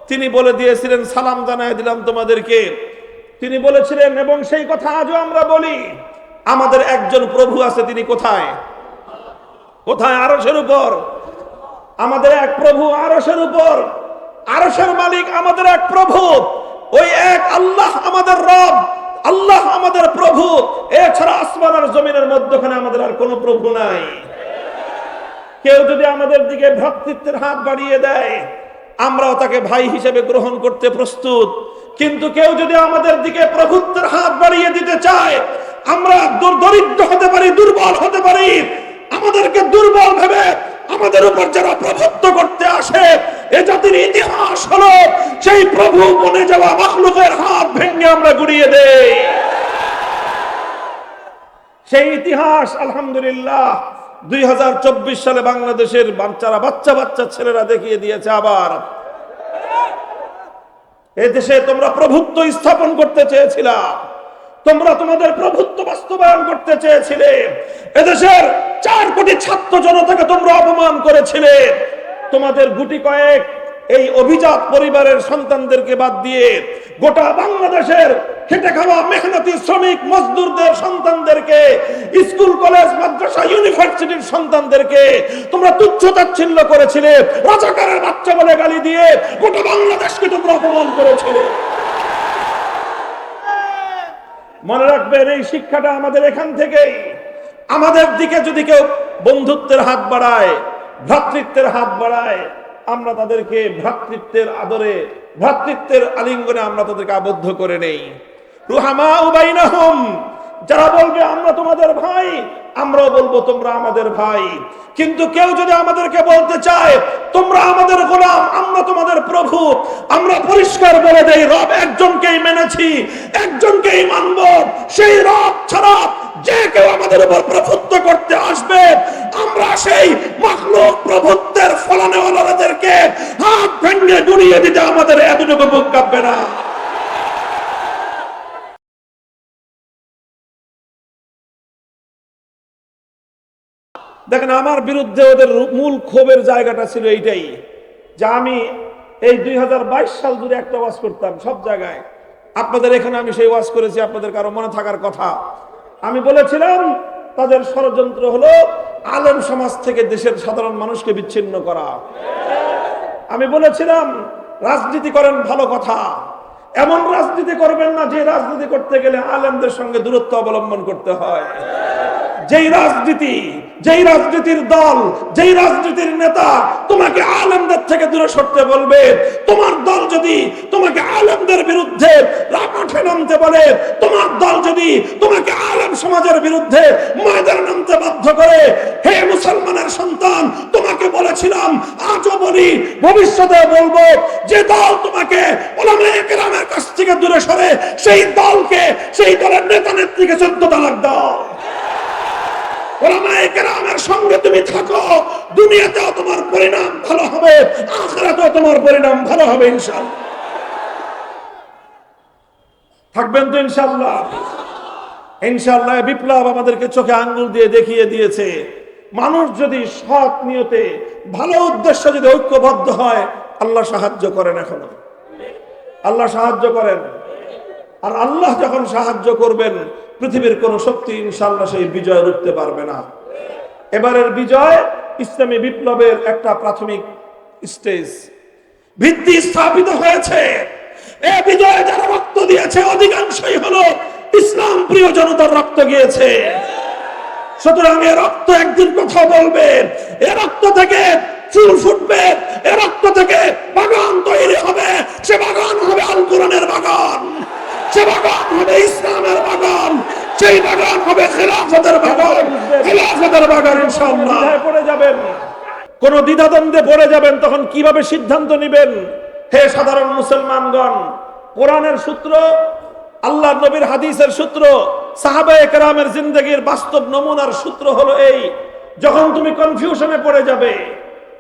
তিনি বলে দিয়েছিলেন, সালাম জানায় দিলাম তোমাদেরকে। তিনি বলেছিলেন, এবং সেই কথা আজও আমরা বলি, আমাদের একজন প্রভু আছে। তিনি কোথায়? কোথায়? আরশের উপর। আমাদের এক প্রভু আরশের উপর। আরশের মালিক আমাদের এক প্রভু। ওই এক আল্লাহ আমাদের রব, আল্লাহ আমাদের প্রভু। এছাড়া আসমান আর জমিনের মধ্যখানে আমাদের আর কোনো প্রভু নাই। কেউ যদি আমাদের দিকে ভ্রাতৃত্বের হাত বাড়িয়ে দেয়, আমরাও তাকে ভাই হিসেবে গ্রহণ করতে প্রস্তুত। কিন্তু কেউ যদি আমাদের দিকে প্রভুত্বের হাত বাড়িয়ে দিতে চায়, আমরা দরিদ্র হতে পারি, দুর্বল হতে পারি। আমাদেরকে দুর্বল ভেবে আমাদের উপর যারা প্রভুত্ব করতে আসে, এ জাতির ইতিহাস হলো সেই প্রভু বনে যাওয়া মাখলুকের হাত ভেঙে আমরা গুড়িয়ে দেই। সেই ইতিহাস আলহামদুলিল্লাহ 2024 সালে বাংলাদেশের বাচ্চা ছেলেরা দেখিয়ে দিয়েছে। আবার এদেশে তোমরা প্রভুত্ব স্থাপন করতে চেয়েছিলা, তোমরা তোমাদের প্রভুত্ব বাস্তবায়ন করতে চেয়েছিলে। এদেশের 4 কোটি ছাত্র জনতাকে তোমরা অপমান করেছিলে। তোমাদের গুটি কয়েক এই অভিজাত পরিবারের সন্তানদেরকে বাদ দিয়ে গোটা বাংলাদেশের খেটে খাওয়া মেহনতি শ্রমিক মজদুরদের সন্তানদেরকে, স্কুল কলেজ মাদ্রাসা ইউনিভার্সিটির সন্তানদেরকে তোমরা তুচ্ছ তাচ্ছিল্য করেছিলে। রাজাকারের বাচ্চা বলে গালি দিয়ে গোটা বাংলাদেশকে তোমরা অপমান করেছিলে। মনে রাখবেন, এই শিক্ষাটা আমাদের এখান থেকেই। আমাদের দিকে যদি কেউ বন্ধুত্বের হাত বাড়ায়, ভ্রাতৃত্বের হাত বাড়ায়, আমরা তাদেরকে ভ্রাতৃত্বের আদরে, ভ্রাতৃত্বের আলিঙ্গনে আমরা তাদেরকে আবদ্ধ করে নেই। রুহামা বাইনাহুম, যারা বলবে আমরা তোমাদের ভাই, আমরাও বলবো তোমরা আমাদের ভাই। কিন্তু কেউ যদি আমাদেরকে বলতে চায় তোমরা আমাদের গোলাম, আমরা তোমাদের প্রভু, আমরা পরিষ্কার বলে দেই, রব একজনকেই মেনেছি, একজনকেই মানব। সেই রব ছাড়া যে কেউ আমাদের উপর প্রভুত্ব করতে আসবে, আমরা সেই মাখলুক প্রভুত্বের ফলানেওয়ালাদেরকে হাত ভেঙে গুড়িয়ে দিতে আমাদের এতটুকু বুক কাঁপবে না। দেখেন, আমার বিরুদ্ধে ওদের মূল ক্ষোভের জায়গাটা ছিল এইটাই, যে আমি এই 2022 সাল জুড়ে একটা ওয়াজ করতাম সব জায়গায়। আপনাদের এখানে আমি সেই ওয়াজ করেছি, আপনাদের কারো মনে থাকার কথা। আমি বলেছিলাম তাদের ষড়যন্ত্র হলো আলেম সমাজ থেকে দেশের সাধারণ মানুষকে বিচ্ছিন্ন করা। আমি বলেছিলাম রাজনীতি করেন ভালো কথা, এমন রাজনীতি করবেন না যে রাজনীতি করতে গেলে আলেমদের সঙ্গে দূরত্ব অবলম্বন করতে হয়। যেই রাজনীতির দল, যেই রাজনীতির নেতা তোমাকে আলেমদের থেকে দূরে সরতে বলবে, তোমার দল যদি তোমাকে আলেমদের বিরুদ্ধে মাঠে নামতে বলে, তোমার দল যদি তোমাকে আলেম সমাজের বিরুদ্ধে ময়দানে নামতে বাধ্য করে, হে মুসলমানের সন্তান, তোমাকে বলেছিলাম, আজও বলি, ভবিষ্যতে বলবো, যে দল তোমাকে উলামায়ে কেরামের কাছ থেকে দূরে সরে, সেই দলকে, সেই দলের নেতা নেত্রীকে 14 তালাক দাও। উলামায়ে কেরামের সঙ্গে তুমি থাকো, দুনিয়াতেও তোমার পরিণাম ভালো হবে, আখিরাতেও তোমার পরিণাম ভালো হবে ইনশাআল্লাহ। থাকবেন তো ইনশাআল্লাহ? ইনশাআল্লাহ। বিপ্লব আমাদেরকে চোখে আঙ্গুল দিয়ে দেখিয়ে দিয়েছে, মানুষ যদি সৎ নিয়তে, ভালো উদ্দেশ্য যদি ঐক্যবদ্ধ হয়, আল্লাহ সাহায্য করেন। এখনো আল্লাহ সাহায্য করেন। আর আল্লাহ যখন সাহায্য করবেন, পৃথিবীর কোন শক্তি ইনশাআল্লাহ সেই বিজয় রুখতে পারবে না। এবারের বিজয় ইসলামী বিপ্লবের একটা প্রাথমিক স্টেজ, ভিত্তি স্থাপিত হয়েছে। এই বিজয়ে যারা রক্ত দিয়েছে অধিকাংশই হলো ইসলাম প্রিয় জনতার রক্ত গিয়েছে। সুতরাং এ রক্ত একদিন কথা বলবে, এ রক্ত থেকে ফুল ফুটবে, এ রক্ত থেকে বাগান তৈরি হবে। সে বাগান হবে আল কোরআনের বাগান, সে বাগান হবে ইসলামের বাগান, সেই বাগান হবে খেলাফতের বাগান, খেলাফতের বাগান ইনশাআল্লাহ। পড়ে যাবেন, কোন দ্বিধাদ্বন্দ্বে পড়ে যাবেন, তখন কিভাবে সিদ্ধান্ত নেবেন? হে সাধারণ মুসলমানগণ, কোরআনের সূত্র, আল্লাহর নবীর হাদিসের সূত্র, সাহাবায়ে কেরামের জিন্দেগীর বাস্তব নমুনার সূত্র হলো এই: যখন তুমি কনফিউশনে পড়ে যাবে,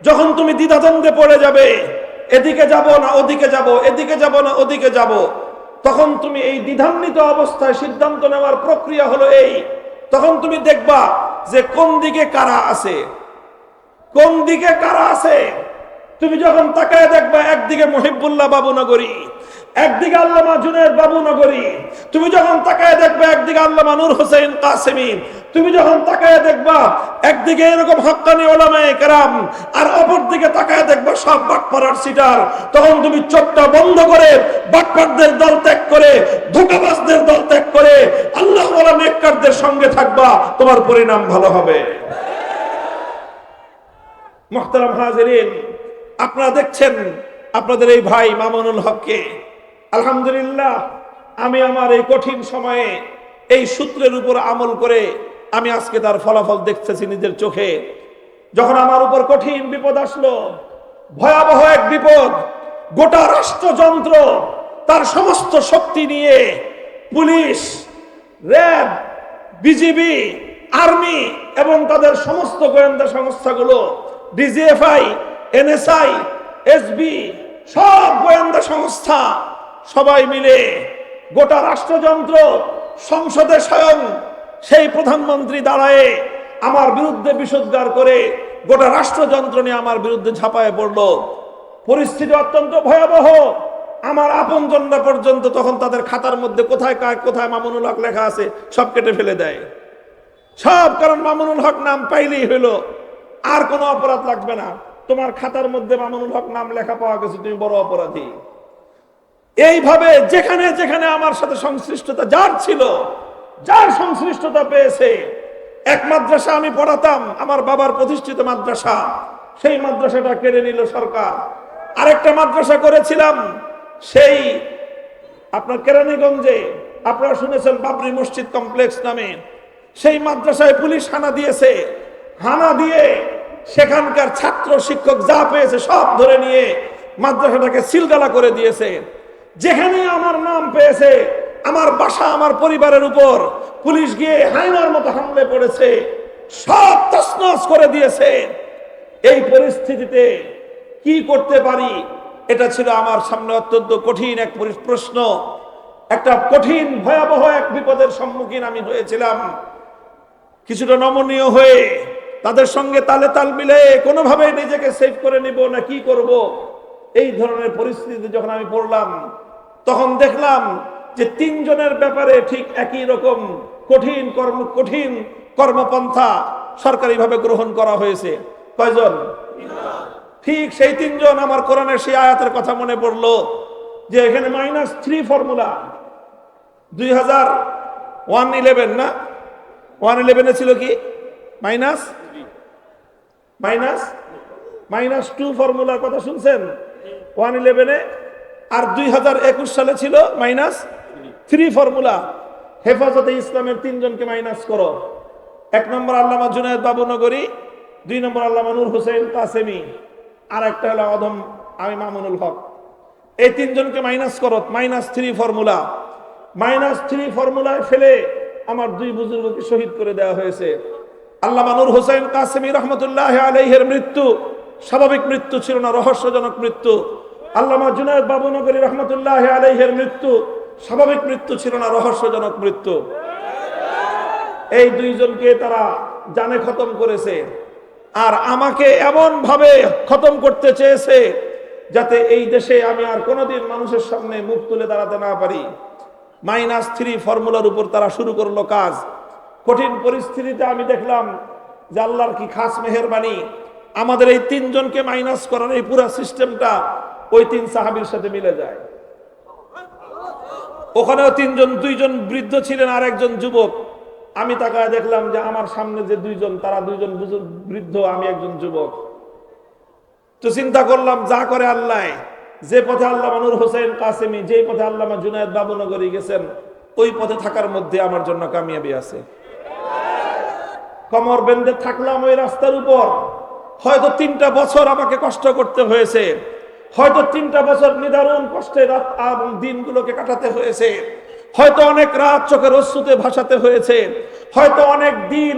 যখন তুমি দ্বিধাদ্বন্দ্বে পড়ে যাবে, এদিকে যাব না ওদিকে যাব, এদিকে যাব না ওদিকে যাব, তখন তুমি এই দ্বিধান্বিত অবস্থায় সিদ্ধান্ত নেওয়ার প্রক্রিয়া হলো এই, তখন তুমি দেখবা যে কোন দিকে কারা আছে, কোন দিকে কারা আছে। তুমি যখন তাকায় দেখবা একদিকে মুহিবুল্লাহ বাবুনগরী, একদিকে আল্লামা জুনায়েদ বাবুনগরী, তুমি যখন তাকায় দেখবা একদিকে আল্লামা নূর হোসেন কাসেমী, তুমি যখন তাকায় দেখবা একদিকে এরকম হক্কানি উলামায়ে কেরাম, আর অপর দিকে তাকায় দেখবা সব বাটপাড়ার সিটার, তখন তুমি চোখটা বন্ধ করে বাটপাড়দের দল ত্যাগ করে, ধোঁকাবাজদের দল ত্যাগ করে আল্লাহ ওয়ালা নেককারদের সঙ্গে থাকবা, তোমার পরিণাম ভালো হবে। মুহতারাম হাজিরিন, আপনারা দেখছেন আপনাদের এই ভাই মামুনুল হককে, আলহামদুলিল্লাহ আমি আমার এই কঠিন সময়ে এই সূত্রের উপর আমল করে আমি আজকে তার ফলাফল দেখতেছি নিজের চোখে। যখন আমার উপর কঠিন বিপদ আসলো, ভয়াবহ এক বিপদ, গোটা রাষ্ট্রযন্ত্র তার সমস্ত শক্তি নিয়ে, পুলিশ, র্যাব, বিজিবি, আর্মি এবং তাদের সমস্ত গোয়েন্দা সংস্থাগুলো, ডিজিএফআই, এনএসআই, এসবি, সব গোয়েন্দা সংস্থা সবাই মিলে গোটা রাষ্ট্রযন্ত্র, সংসদে স্বয়ং সেই প্রধানমন্ত্রী দাঁড়ায় আমার বিরুদ্ধে বিষোদ্গার করে গোটা রাষ্ট্রযন্ত্র নিয়ে আমার বিরুদ্ধে ঝাঁপায় পড়ল। পরিস্থিতি অত্যন্ত ভয়াবহ। আমার আপনজনরা পর্যন্ত তখন তাদের খাতার মধ্যে কোথায় কোথায় মামুনুল হক লেখা আছে সব কেটে ফেলে দেয় সব, কারণ মামুনুল হক নাম পাইলেই হইল, আর কোনো অপরাধ লাগবে না, তোমার খাতার মধ্যে মামুনুল হক নাম লেখা পাওয়া গেছে, তুমি বড় অপরাধী। এইভাবে যেখানে যেখানে আমার সাথে সংশ্লিষ্টতা যার ছিল, যার সংশ্লিষ্টতা পেয়েছে, এক মাদ্রাসা আমি পড়াতাম, আমার বাবার প্রতিষ্ঠিত মাদ্রাসা, সেই মাদ্রাসাটা কেড়ে নিল সরকার। আরেকটা মাদ্রাসা করেছিলাম সেই আপনার কেরানীগঞ্জে, আপনারা শুনেছেন বাবরি মসজিদ কমপ্লেক্স নামে, সেই মাদ্রাসায় পুলিশ হানা দিয়েছে। হানা দিয়ে সেখানকার ছাত্র শিক্ষক যা পেয়েছে সব ধরে নিয়ে মাদ্রাসাটাকে সিলগালা করে দিয়েছে। যেখানে আমার নাম পেয়েছে, আমার বাসা, আমার পরিবারের উপর পুলিশ গিয়ে হায়নার মতো হামলে পড়েছে, সব তছনছ করে দিয়েছে। এই পরিস্থিতিতে কি করতে পারি, এটা ছিল আমার সামনে অত্যন্ত কঠিন এক প্রশ্ন। একটা কঠিন ভয়াবহ এক বিপদের সম্মুখীন আমি হয়েছিলাম। কিছুটা নমনীয় হয়ে তাদের সঙ্গে তালে তাল মিলে কোনোভাবে নিজেকে সেভ করে নিব না কি করব, এই ধরনের পরিস্থিতিতে যখন আমি পড়লাম, তখন দেখলাম যে তিনজনের ব্যাপারে ঠিক একই রকম কঠিন কর্মপন্থা সরকারিভাবে গ্রহণ করা হয়েছে। কয়জন? ঠিক সেই তিনজন। আমার কোরআনের সেই আয়াতের কথা মনে পড়লো যে এখানে -3 ফর্মুলা 2011 না 111 ছিল কি -2 ফর্মুলার কথা শুনছেন 111-এ, আর 2021 সালে ছিল -3 ফর্মুলা। হেফাজতে ইসলামের তিনজনকে মাইনাস করো। 1 নম্বর আল্লামা জুনায়েদ বাবুনগরী, 2 নম্বর আল্লামা নূর হোসেন কাসেমী, আর একটা হলো অধম আমি মামুনুল হক। এই তিনজনকে মাইনাস করো, -3 ফর্মুলা। -3 ফর্মুলায় ফেলে আমার 2 বুজুর্গকে শহীদ করে দেওয়া হয়েছে। আল্লামা নূর হোসেন কাসেমী রহমতুল্লাহ আলাইহির মৃত্যু স্বাভাবিক মৃত্যু ছিল না, রহস্যজনক মৃত্যু। আল্লামা জুনায়েদ বাবুনগরী রহমতুল্লাহ আলাইহির মৃত্যু স্বাভাবিক মৃত্যু ছিল না, রহস্যজনক মৃত্যু। এই দুইজনকে তারা জানে খতম করেছে, আর আমাকে এমন ভাবে খতম করতে চেয়েছে যাতে এই দেশে আমি আর কোনোদিন মানুষের সামনে মুখ তুলে দাঁড়াতে না পারি। -3 ফর্মুলার উপর তারা শুরু করলো কাজ। কঠিন পরিস্থিতিতে আমি দেখলাম যে আল্লাহর কি খাস মেহেরবানি, আমাদের এই তিনজনকে মাইনাস করার এই পুরো সিস্টেমটা ওই 3 সাহাবীর সাথে মিলে যায়। ওখানেও 2জন বৃদ্ধ ছিলেন আর একজন যুবক। আমি তাকায় দেখলাম যে আমার সামনে যে 2জন, তারা 2জন বৃদ্ধ, আমি একজন যুবক। তো চিন্তা করলাম যা করে আল্লাহ, যে পথে আল্লামা নূর হোসেন কাসেমী, যে পথে আল্লামা জুনায়েদ বাবুনগরী গেছেন, ওই পথে থাকার মধ্যে আমার জন্য কামিয়াবি আছে। কমর বেঁধে থাকলাম ওই রাস্তার উপর। হয়তো 3টা বছর আমাকে কষ্ট করতে হয়েছে, হয়তো 3টা বছর নিদারুণ কষ্টে রাত এবং দিনগুলোকে কাটাতে হয়েছে, হয়তো অনেক রাত চোখের অশ্রুতে ভাসাতে হয়েছে, হয়তো অনেক দিন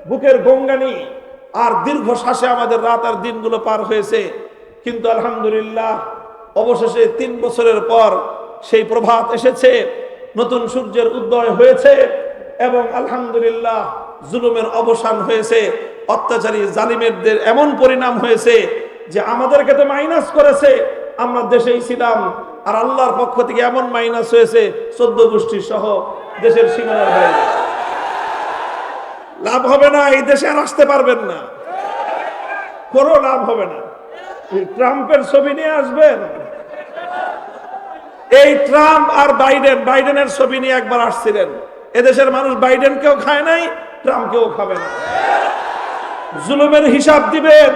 বুকের গঙ্গানি আর দীর্ঘ শ্বাসে আমাদের রাত আর দিনগুলো পার হয়েছে। কিন্তু আলহামদুলিল্লাহ অবশেষে 3 বছরের পর সেই প্রভাত এসেছে, নতুন সূর্যের উদয় হয়েছে এবং আলহামদুলিল্লাহ জুলুমের অবসান হয়েছে, অত্যাচারী জালিমেরদের এমন পরিণাম হয়েছে যে আমাদেরকে তো মাইনাস করেছে, আমরা দেশেই ছিলাম, আর আল্লাহর পক্ষ থেকে এমন মাইনাস হয়েছে 14 গোষ্ঠী সহ দেশের সীমানার বাইরে। লাভ হবে না, এই দেশে আর আসতে পারবেন না, কোনো লাভ হবে না। ট্রাম্পের ছবি নিয়ে আসবেন, এই ট্রাম্প আর বাইডেনের ছবি নিয়ে একবার আসছিলেন, এদেশের মানুষ বাইডেনকেও খায় নাই, ট্রাম্পকেও খাবে না। জুলুমের হিসাব দিবেন।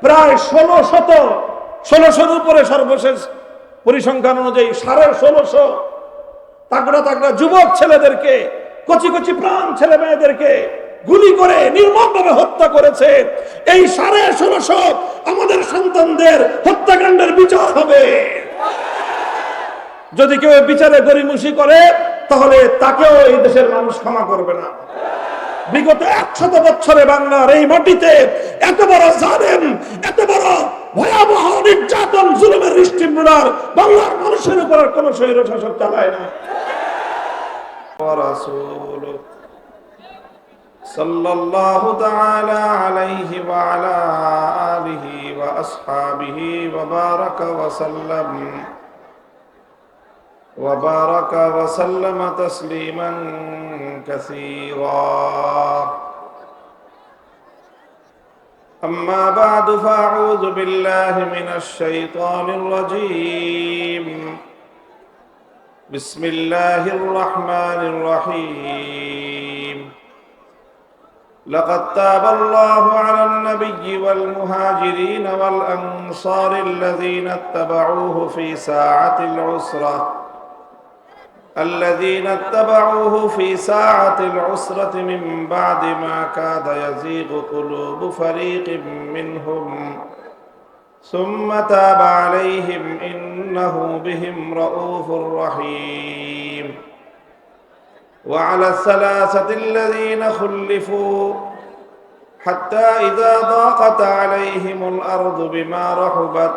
প্রায় 1600 উপরে সর্বশেষ পরিসংখ্যান অনুযায়ী 1650 তাগড়া তাগড়া যুবক ছেলেদেরকে, কচি কচি প্রাণ ছেলে মেয়েদেরকে গুলি করে নির্মমভাবে হত্যা করেছে। এই 1650 আমাদের সন্তানদের হত্যাকাণ্ডের বিচার হবে। যদি কেউ বিচারে গরিমসি করে তাহলে তাকেও এই দেশের মানুষ ক্ষমা করবে না। বিগত 100 বছরে বাংলার এই মাটিতে এত বড় জালেম, এত বড় ভয়াবহ নির্যাতন, জুলুমের স্টিমুলার বাংলার মানুষের উপর কোন স্বৈরশাসক চালায় না। রাসূলুল্লাহ সাল্লাল্লাহু তাআলা আলাইহি ওয়া আলা আলিহি ওয়া আসহাবিহি ওয়া বারাকা ওয়া সাল্লাম وبارك وسلم تسليما كثيرا. أما بعد فأعوذ بالله من الشيطان الرجيم. بسم الله الرحمن الرحيم. لقد تاب الله على النبي والمهاجرين والأنصار الذين اتبعوه في ساعة العسرة من بعد ما كاد يزيغ قلوب فريق منهم ثم تاب عليهم إنه بهم رؤوف رحيم. وعلى الثلاثة الذين خلفوا حتى إذا ضاقت عليهم الأرض بما رحبت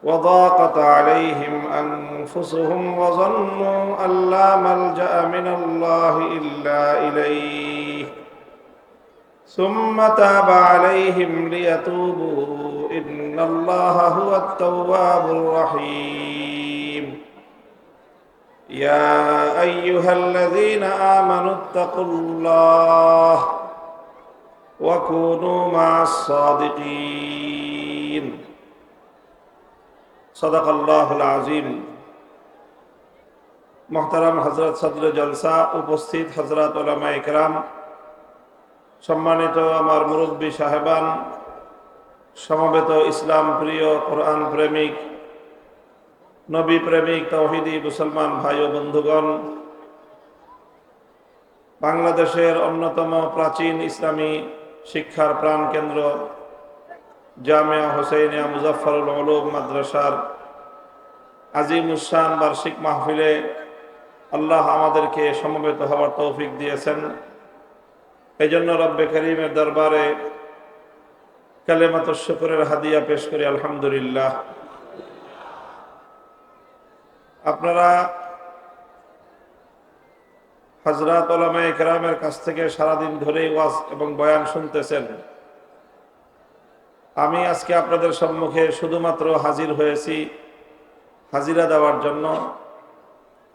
وضاقت عليهم أنفسهم وظنوا أن لا ملجأ من الله إلا إليه ثم تاب عليهم ليتوبوا إن الله هو التواب الرحيم. يا أيها الذين آمنوا اتقوا الله وكونوا مع الصادقين. صدق الله العظيم. محترم হযরত সদর জলসা, উপস্থিত হযরত উলামায়ে কেরাম, সম্মানিত আমার মুরব্বী সাহেবান, সমবেত ইসলাম প্রিয়, কোরআন প্রেমিক, নবী প্রেমিক, তাওহীদি মুসলমান ভাই ও বন্ধুগণ, বাংলাদেশের অন্যতম প্রাচীন ইসলামী শিক্ষার প্রাণকেন্দ্র জামিয়া হুসাইনিয়া মুজাফফরুল উলুম মাদ্রাসার আজিমুস-শান বার্ষিক মাহফিলে আল্লাহ আমাদেরকে সমবেত হওয়ার তৌফিক দিয়েছেন। এই জন্য রব্বে করিমের দরবারে কালেমাতুশ শুকরের হাদিয়া পেশ করি আলহামদুলিল্লাহ। আপনারা হযরত উলামায়ে কেরামের কাছ থেকে সারাদিন ধরেই ওয়াজ এবং বয়ান শুনতেছেন। আমি আজকে আপনাদের সম্মুখে শুধুমাত্র হাজির হয়েছি হাজিরা দেওয়ার জন্য,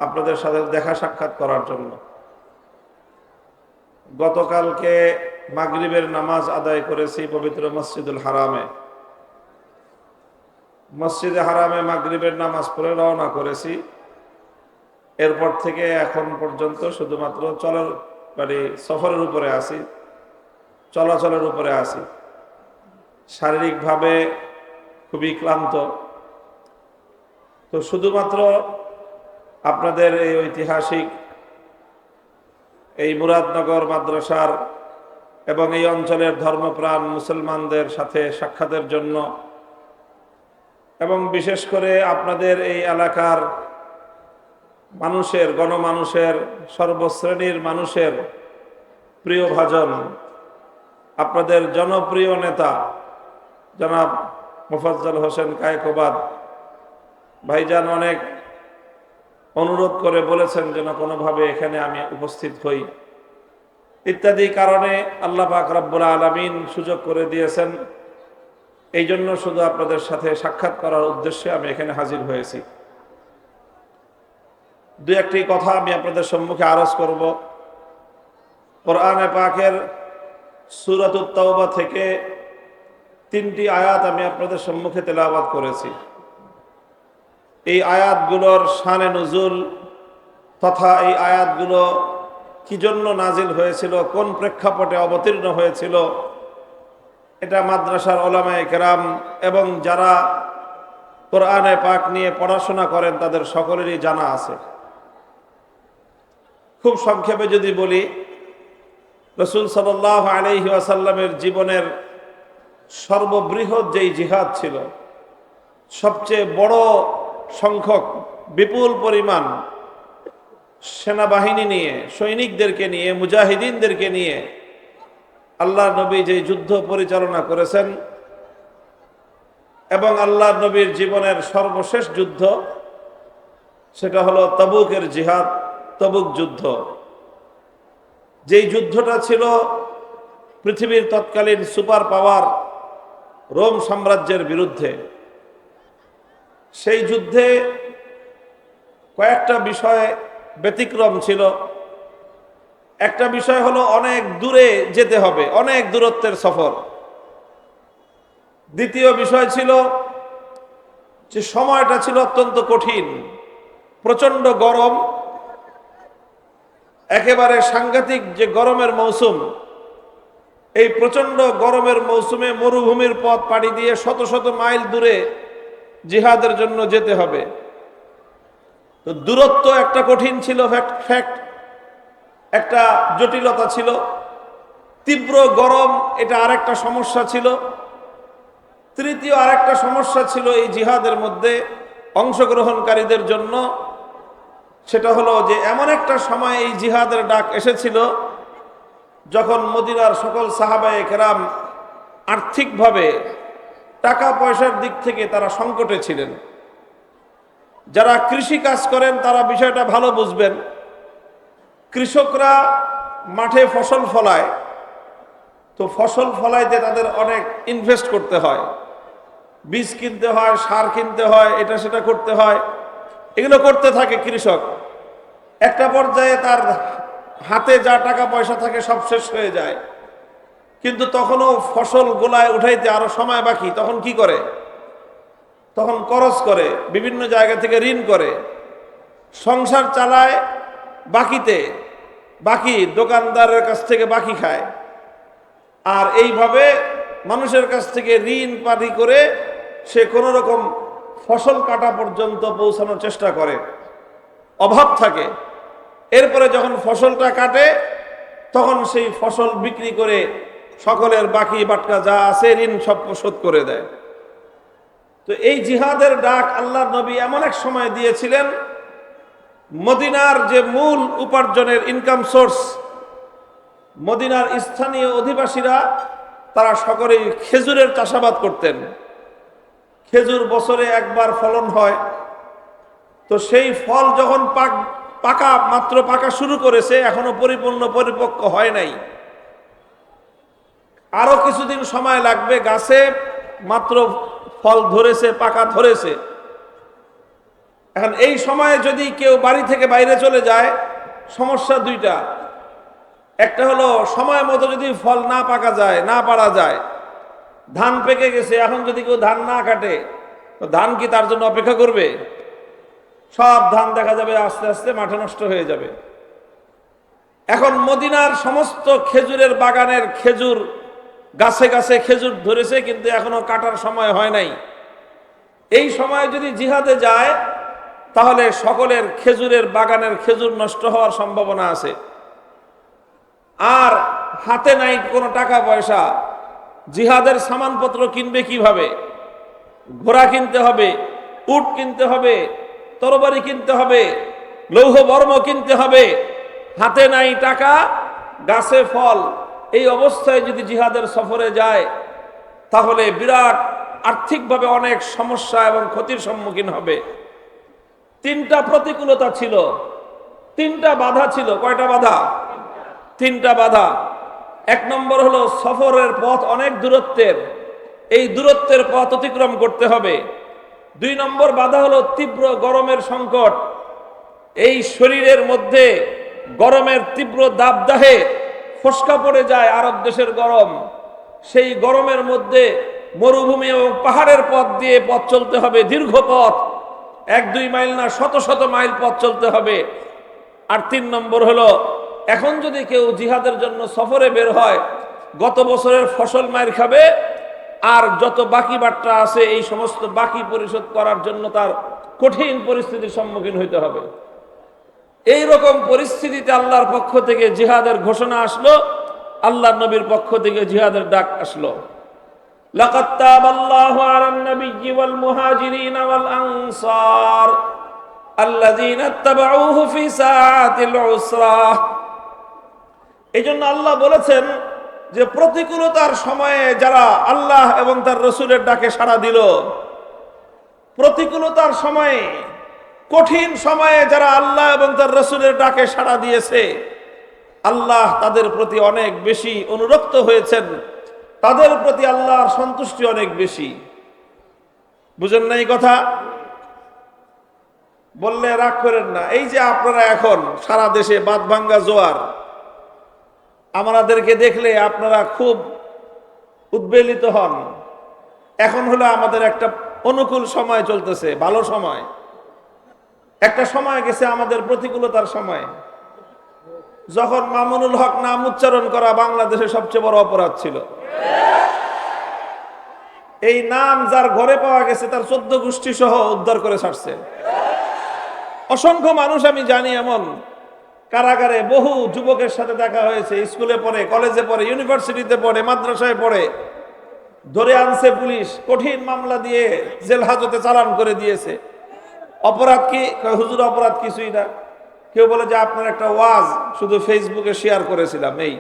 আপনাদের সাথে দেখা সাক্ষাৎ করার জন্য। গতকালকে মাগরিবের নামাজ আদায় করেছি পবিত্র মসজিদুল হারামে। মসজিদে হারামে মাগরিবের নামাজ পড়ে রওনা করেছি। এরপর থেকে এখন পর্যন্ত শুধুমাত্র সফরের উপরে আছি, চলাচলের উপরে আছি। শারীরিকভাবে খুবই ক্লান্ত। তো শুধুমাত্র আপনাদের এই ঐতিহাসিক এই মুরাদনগর মাদ্রাসার এবং এই অঞ্চলের ধর্মপ্রাণ মুসলমানদের সাথে সাক্ষাতের জন্য, এবং বিশেষ করে আপনাদের এই এলাকার মানুষের, গণমানুষের, সর্বশ্রেণীর মানুষের প্রিয় ভাজন, আপনাদের জনপ্রিয় নেতা জনাব মোফাজ্জল হোসেন কায়েকোবাদ ভাইজান অনেক অনুরোধ করে বলেছেন যেন কোনোভাবে এখানে আমি উপস্থিত হই, ইত্যাদি কারণে আল্লাহ পাক রব্বুল আলামিন সুযোগ করে দিয়েছেন। এই জন্য শুধু আপনাদের সাথে সাক্ষাৎ করার উদ্দেশ্যে আমি এখানে হাজির হয়েছি। দু একটি কথা আমি আপনাদের সম্মুখে আরজ করব। কোরআনে পাকের সূরাতুত তাওবা থেকে 3টি আয়াত আমি আপনাদের সম্মুখে তেলাওয়াত করেছি। এই আয়াতগুলোর শানে নুজুল তথা এই আয়াতগুলো কি জন্য নাজিল হয়েছিল, কোন প্রেক্ষাপটে অবতীর্ণ হয়েছিল, এটা মাদ্রাসার ওলামায়ে কেরাম এবং যারা কোরআনে পাক নিয়ে পড়াশোনা করেন তাদের সকলেরই জানা আছে। খুব সংক্ষেপে যদি বলি, রাসূল সাল্লাল্লাহু আলাইহি ওয়াসাল্লামের জীবনের সর্ববৃহৎ যেই জিহাদ ছিল, সবচেয়ে বড় সংখ্যক বিপুল পরিমাণ সেনাবাহিনী নিয়ে, সৈনিকদেরকে নিয়ে, মুজাহিদিনদেরকে নিয়ে আল্লাহর নবী যে যুদ্ধ পরিচালনা করেছেন এবং আল্লাহর নবীর জীবনের সর্বশেষ যুদ্ধ, সেটা হলো তাবুকের জিহাদ, তাবুক যুদ্ধ। যেই যুদ্ধটা ছিল পৃথিবীর তৎকালীন সুপার পাওয়ার রোম সাম্রাজ্যের বিরুদ্ধে। সেই যুদ্ধে কয়েকটা বিষয় ব্যতিক্রম ছিল। একটা বিষয় হলো অনেক দূরে যেতে হবে, অনেক দূরত্বের সফর। দ্বিতীয় বিষয় ছিল যে সময়টা ছিল অত্যন্ত কঠিন, প্রচন্ড গরম, একেবারে সাংঘাতিক যে গরমের মৌসুম। এই প্রচন্ড গরমের মৌসুমে মরুভূমির পথ পাড়ি দিয়ে শত শত মাইল দূরে জিহাদের জন্য যেতে হবে। তো দূরত্ব একটা কঠিন ছিল, ফ্যাক্ট একটা জটিলতা ছিল। তীব্র গরম, এটা আরেকটা সমস্যা ছিল। তৃতীয় আরেকটা সমস্যা ছিল এই জিহাদের মধ্যে অংশগ্রহণকারীদের জন্য, সেটা হলো যে এমন একটা সময় এই জিহাদের ডাক এসেছিল যখন মদিনার সকল সাহাবায়ে কেরাম আর্থিকভাবে টাকা পয়সার দিক থেকে তারা সংকটে ছিলেন। যারা কৃষি কাজ করেন তারা বিষয়টা ভালো বুঝবেন। কৃষকরা মাঠে ফসল ফলায়, তো ফসল ফলাইতে তাদের অনেক ইনভেস্ট করতে হয়, বীজ কিনতে হয়, সার কিনতে হয়, এটা সেটা করতে হয়। এগুলো করতে থাকে কৃষক। একটা পর্যায়ে তার হাতে যা টাকা পয়সা থাকে সব শেষ হয়ে যায়, কিন্তু তখনও ফসল গোলায় উঠাইতে আরো সময় বাকি। তখন কি করে? তখন খরচ করে, বিভিন্ন জায়গা থেকে ঋণ করে, সংসার চালায় বাকিতে, বাকি দোকানদারের কাছ থেকে বাকি খায়। আর এইভাবে মানুষের কাছ থেকে ঋণ পাতি করে সে কোনো রকম ফসল কাটা পর্যন্ত পৌঁছানোর চেষ্টা করে, অভাব থাকে। এরপরে যখন ফসলটা কাটে তখন সেই ফসল বিক্রি করে সকলের বাকি বাটকা যা আছে ঋণ সব শোধ করে দেয়। তো এই জিহাদের ডাক আল্লাহর নবী এমন এক সময় দিয়েছিলেন, মদিনার যে মূল উপার্জনের ইনকাম সোর্স, মদিনার স্থানীয় অধিবাসীরা তারা সকলেই খেজুরের চাষাবাদ করতেন। খেজুর বছরে একবার ফলন হয়। তো সেই ফল যখন মাত্র পাকা শুরু করেছে, এখনো পরিপক্ক হয় নাই, আরো কিছুদিন সময় লাগবে, গাছে মাত্র ফল ধরেছে, পাকা ধরেছে। এখন এই সময়ে যদি কেউ বাড়ি থেকে বাইরে চলে যায়, সমস্যা দুইটা। একটা হলো সময় মতো যদি ফল না পাকা যায়, না পাড়া যায়, ধান পেকে গেছে, এখন যদি কেউ ধান না কাটে তো ধান কি তার জন্য অপেক্ষা করবে? সব ধান দেখা যাবে আস্তে আস্তে মাঠে নষ্ট হয়ে যাবে। এখন মদিনার সমস্ত খেজুরের বাগানের খেজুর, গাছে গাছে খেজুর ধরেছে, কিন্তু এখনো কাটার সময় হয় নাই। এই সময় যদি জিহাদে যায় তাহলে সকলের খেজুরের বাগানের খেজুর নষ্ট হওয়ার সম্ভাবনা আছে। আর হাতে নাই কোনো টাকা পয়সা, জিহাদের সামানপত্র কিনবে কিভাবে? ঘোড়া কিনতে হবে, উট কিনতে হবে, তরবারি কিনতে হবে, লৌহ বর্ম কিনতে হবে। হাতে নাই টাকা, গাছে ফল। এই অবস্থায় যদি জিহাদের সফরে যায় তাহলে বিরাট আর্থিকভাবে অনেক সমস্যা এবং ক্ষতির সম্মুখীন হবে। 3টা প্রতিকূলতা ছিল, 3টা বাধা ছিল। কয়টা বাধা? 3টা বাধা। 1 নম্বর হলো সফরের পথ অনেক দূরত্বের, এই দূরত্বের পথ অতিক্রম করতে হবে। 2 নম্বর বাধা হলো তীব্র গরমের সংকট। এই শরীরের মধ্যে গরমের তীব্র দাবদাহে ফসকা পড়ে যায় আরব দেশের গরম। সেই গরমের মধ্যে মরুভূমি এবং পাহাড়ের পথ দিয়ে পথ চলতে হবে, দীর্ঘ পথ, 1-2 মাইল না, শত শত মাইল পথ চলতে হবে। আর 3 নম্বর হলো, এখন যদি কেউ জিহাদের জন্য সফরে বের হয়, গত বছরের ফসল মাইর খাবে, আর যত বাকি বাট্টা আছে এই সমস্ত বাকি পরিশোধ করার জন্য তার কঠিন পরিস্থিতির সম্মুখীন হইতে হবে। এই রকম পরিস্থিতিতে আল্লাহর পক্ষ থেকে জিহাদের ঘোষণা আসলো, আল্লাহর নবীর পক্ষ থেকে জিহাদের ডাক আসলো। লাকাদ তাবাল্লাহু আলান নাবিয়্যি ওয়াল মুহাজিরিন ওয়াল আনসার আল্লাযীনা ইত্তাবাউহু ফি সাআতিল উসরা। এইজন্য আল্লাহ বলেছেন যে প্রতিকূলতার সময়ে যারা আল্লাহ এবং তার রাসূলের ডাকে সাড়া দিল, প্রতিকূলতার সময়ে, কঠিন সময়ে যারা আল্লাহ এবং তার রাসূলের ডাকে সাড়া দিয়েছে, আল্লাহ তাদের প্রতি অনেক বেশি অনুরক্ত হয়েছেন, তাদের প্রতি আল্লাহর সন্তুষ্টি অনেক বেশি। বুঝেন না এই কথা? বললে রাগ করেন না। এই যে আপনারা এখন সারা দেশে বাঁধভাঙ্গা জোয়ার, আমাদেরকে দেখলে আপনারা খুব উদ্বেলিত হন। এখন হলো আমাদের একটা অনুকূল সময় চলতেছে, ভালো সময়। একটা সময় গেছে আমাদের প্রতিকূলতার সময়, যখন মামুনুল হক নাম উচ্চারণ করা বাংলাদেশের সবচেয়ে বড় অপরাধ ছিল। এই নাম যার ঘরে পাওয়া গেছে তার 14 গোষ্ঠী সহ উদ্ধার করে ছাড়ছে। অসংখ্য মানুষ আমি জানি এমন, কারাগারে বহু যুবকের সাথে দেখা হয়েছে, স্কুলে পড়ে, কলেজে পড়ে, ইউনিভার্সিটিতে পড়ে, মাদ্রাসায় পড়ে, ধরে আনছে পুলিশ, কঠিন মামলা দিয়ে জেল হাজতে চালান করে দিয়েছে। অপরাধ কি? হুজুর অপরাধ কিছুই না। কেউ বলে যে আপনার একটা ওয়াজ শুধু ফেসবুকে শেয়ার করেছিলাম এই,